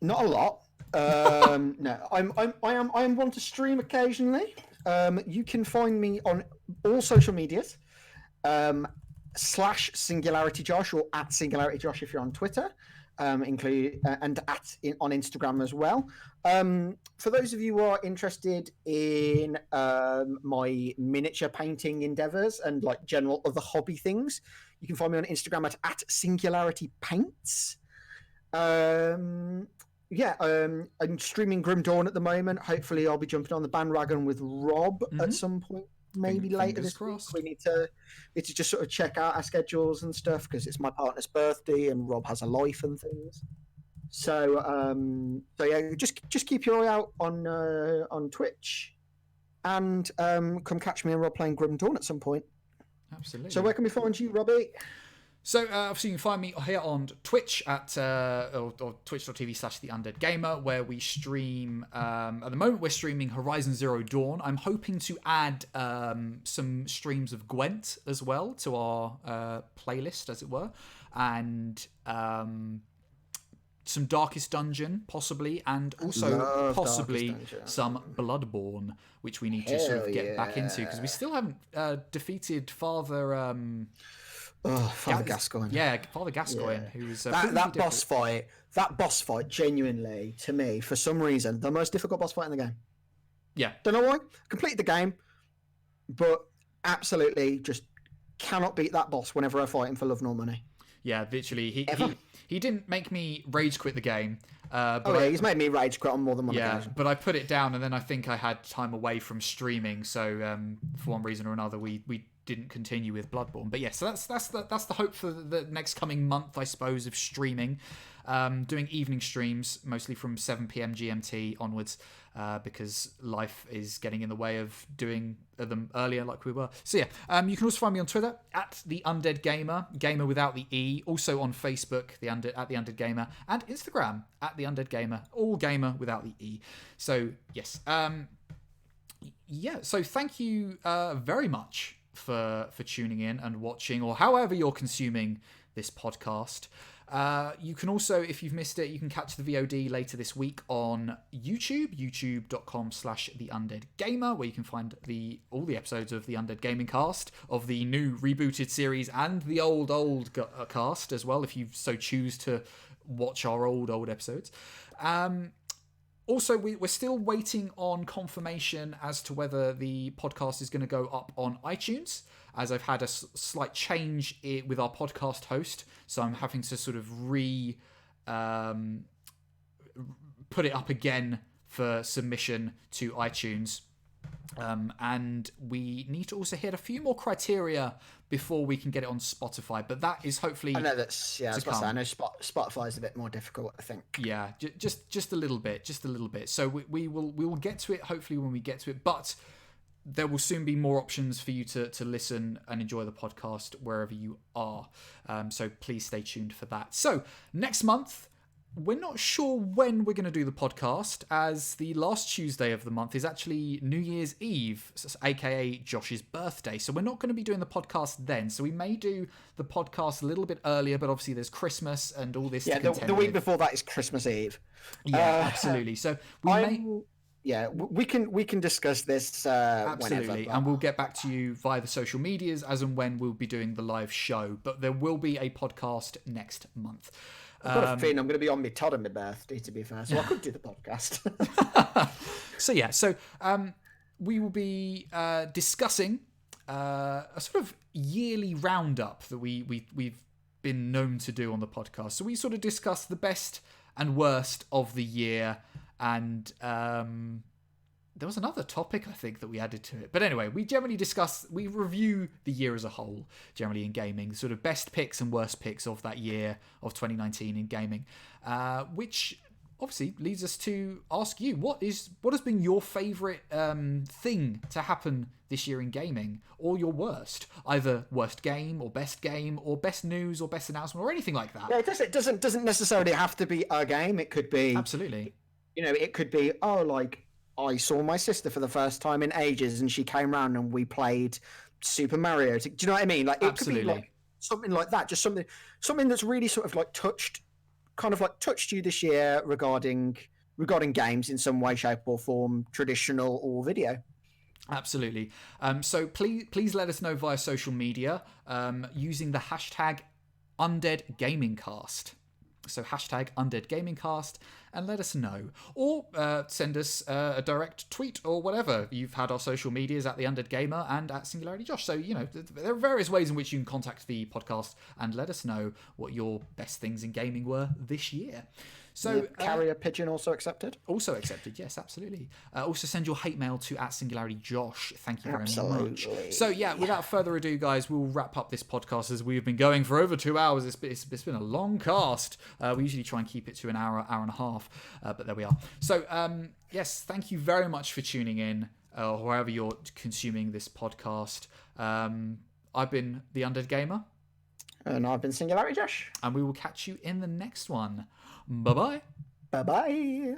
a lot. No, I am one to stream occasionally. You can find me on all social medias. /SingularityJosh or @SingularityJosh if you're on Twitter. And on Instagram as well. For those of you who are interested in my miniature painting endeavors and like general other hobby things, you can find me on Instagram at @SingularityPaints. I'm streaming Grim Dawn at the moment. Hopefully I'll be jumping on the bandwagon with Rob at some point. Maybe later this week. We need to just sort of check out our schedules and stuff because it's my partner's birthday and Rob has a life and things. So just keep your eye out on Twitch and come catch me and Rob playing Grim Dawn at some point. Absolutely. So where can we find you, Robbie? So obviously you can find me here on Twitch at or twitch.tv/theundeadgamer, where we stream. At the moment, we're streaming Horizon Zero Dawn. I'm hoping to add some streams of Gwent as well to our playlist, as it were, and some Darkest Dungeon, possibly, and also possibly some Bloodborne, which we need to sort of get back into because we still haven't defeated Father. Father Gascoigne. Yeah, Father Gascoigne, who was that boss fight. That boss fight, genuinely, to me, for some reason, the most difficult boss fight in the game. Yeah. Don't know why. Completed the game, but absolutely just cannot beat that boss whenever I fight him for love nor money. Yeah, literally. He didn't make me rage quit the game. He's made me rage quit on more than one occasion. But I put it down, and then I think I had time away from streaming, so for one reason or another, we didn't continue with Bloodborne. But yes, so that's the hope for the next coming month, I suppose, of streaming. Doing evening streams, mostly from 7 p.m. GMT onwards, because life is getting in the way of doing them earlier like we were. So yeah, you can also find me on Twitter at the Undead Gamer, gamer without the E. Also on Facebook, at the Undead Gamer, and Instagram at the Undead Gamer, all gamer without the E. So yes, so thank you very much for tuning in and watching, or however you're consuming this podcast. You can also, if you've missed it, you can catch the VOD later this week on YouTube, youtube.com/theundeadgamer, where you can find all the episodes of the Undead Gaming Cast, of the new rebooted series and the old cast as well, if you so choose to watch our old episodes. Also, we're still waiting on confirmation as to whether the podcast is going to go up on iTunes, as I've had a slight change with our podcast host, so I'm having to sort of put it up again for submission to iTunes. And we need to also hit a few more criteria before we can get it on Spotify, but that is hopefully. I know that's I know Spotify is a bit more difficult, I think. Yeah, just a little bit, So we will get to it hopefully when we get to it, but there will soon be more options for you to listen and enjoy the podcast wherever you are. So please stay tuned for that. So next month, we're not sure when we're going to do the podcast, as the last Tuesday of the month is actually New Year's Eve, aka Josh's birthday. So we're not going to be doing the podcast then. So we may do the podcast a little bit earlier, but obviously there's Christmas and all this. Yeah, the week before that is Christmas Eve. Yeah, absolutely. So we can discuss this absolutely, whenever, and we'll get back to you via the social medias as and when we'll be doing the live show. But there will be a podcast next month. I've got a feeling I'm going to be on my Todd on my birthday, to be fair, so I could do the podcast. So we will be discussing a sort of yearly roundup that we've been known to do on the podcast. So we sort of discuss the best and worst of the year, and there was another topic I think that we added to it. But anyway, we review the year as a whole, generally in gaming, sort of best picks and worst picks of that year of 2019 in gaming, which obviously leads us to ask you, what has been your favourite thing to happen this year in gaming, or your worst, either worst game or best news or best announcement or anything like that. Yeah, it doesn't necessarily have to be a game. It could be absolutely, it could be I saw my sister for the first time in ages, and she came round and we played Super Mario. Do you know what I mean? Like, it absolutely. could be like something like that, just something that's really sort of like touched you this year regarding games in some way, shape, or form, traditional or video. Absolutely. So please let us know via social media using the hashtag UndeadGamingCast. So hashtag UndeadGamingCast, and let us know. Or send us a direct tweet or whatever. You've had our social medias at the Undead Gamer and at SingularityJosh. So, there are various ways in which you can contact the podcast and let us know what your best things in gaming were this year. So carrier pigeon also accepted. Also accepted, yes, absolutely. Also send your hate mail to @SingularityJosh. Thank you very much. So without further ado, guys, we'll wrap up this podcast as we've been going for over 2 hours. It's been a long cast. We usually try and keep it to an hour and a half, but there we are. So yes, thank you very much for tuning in, wherever you're consuming this podcast. I've been the Undead Gamer. And I've been SingularityJosh. And we will catch you in the next one. Bye-bye. Bye-bye.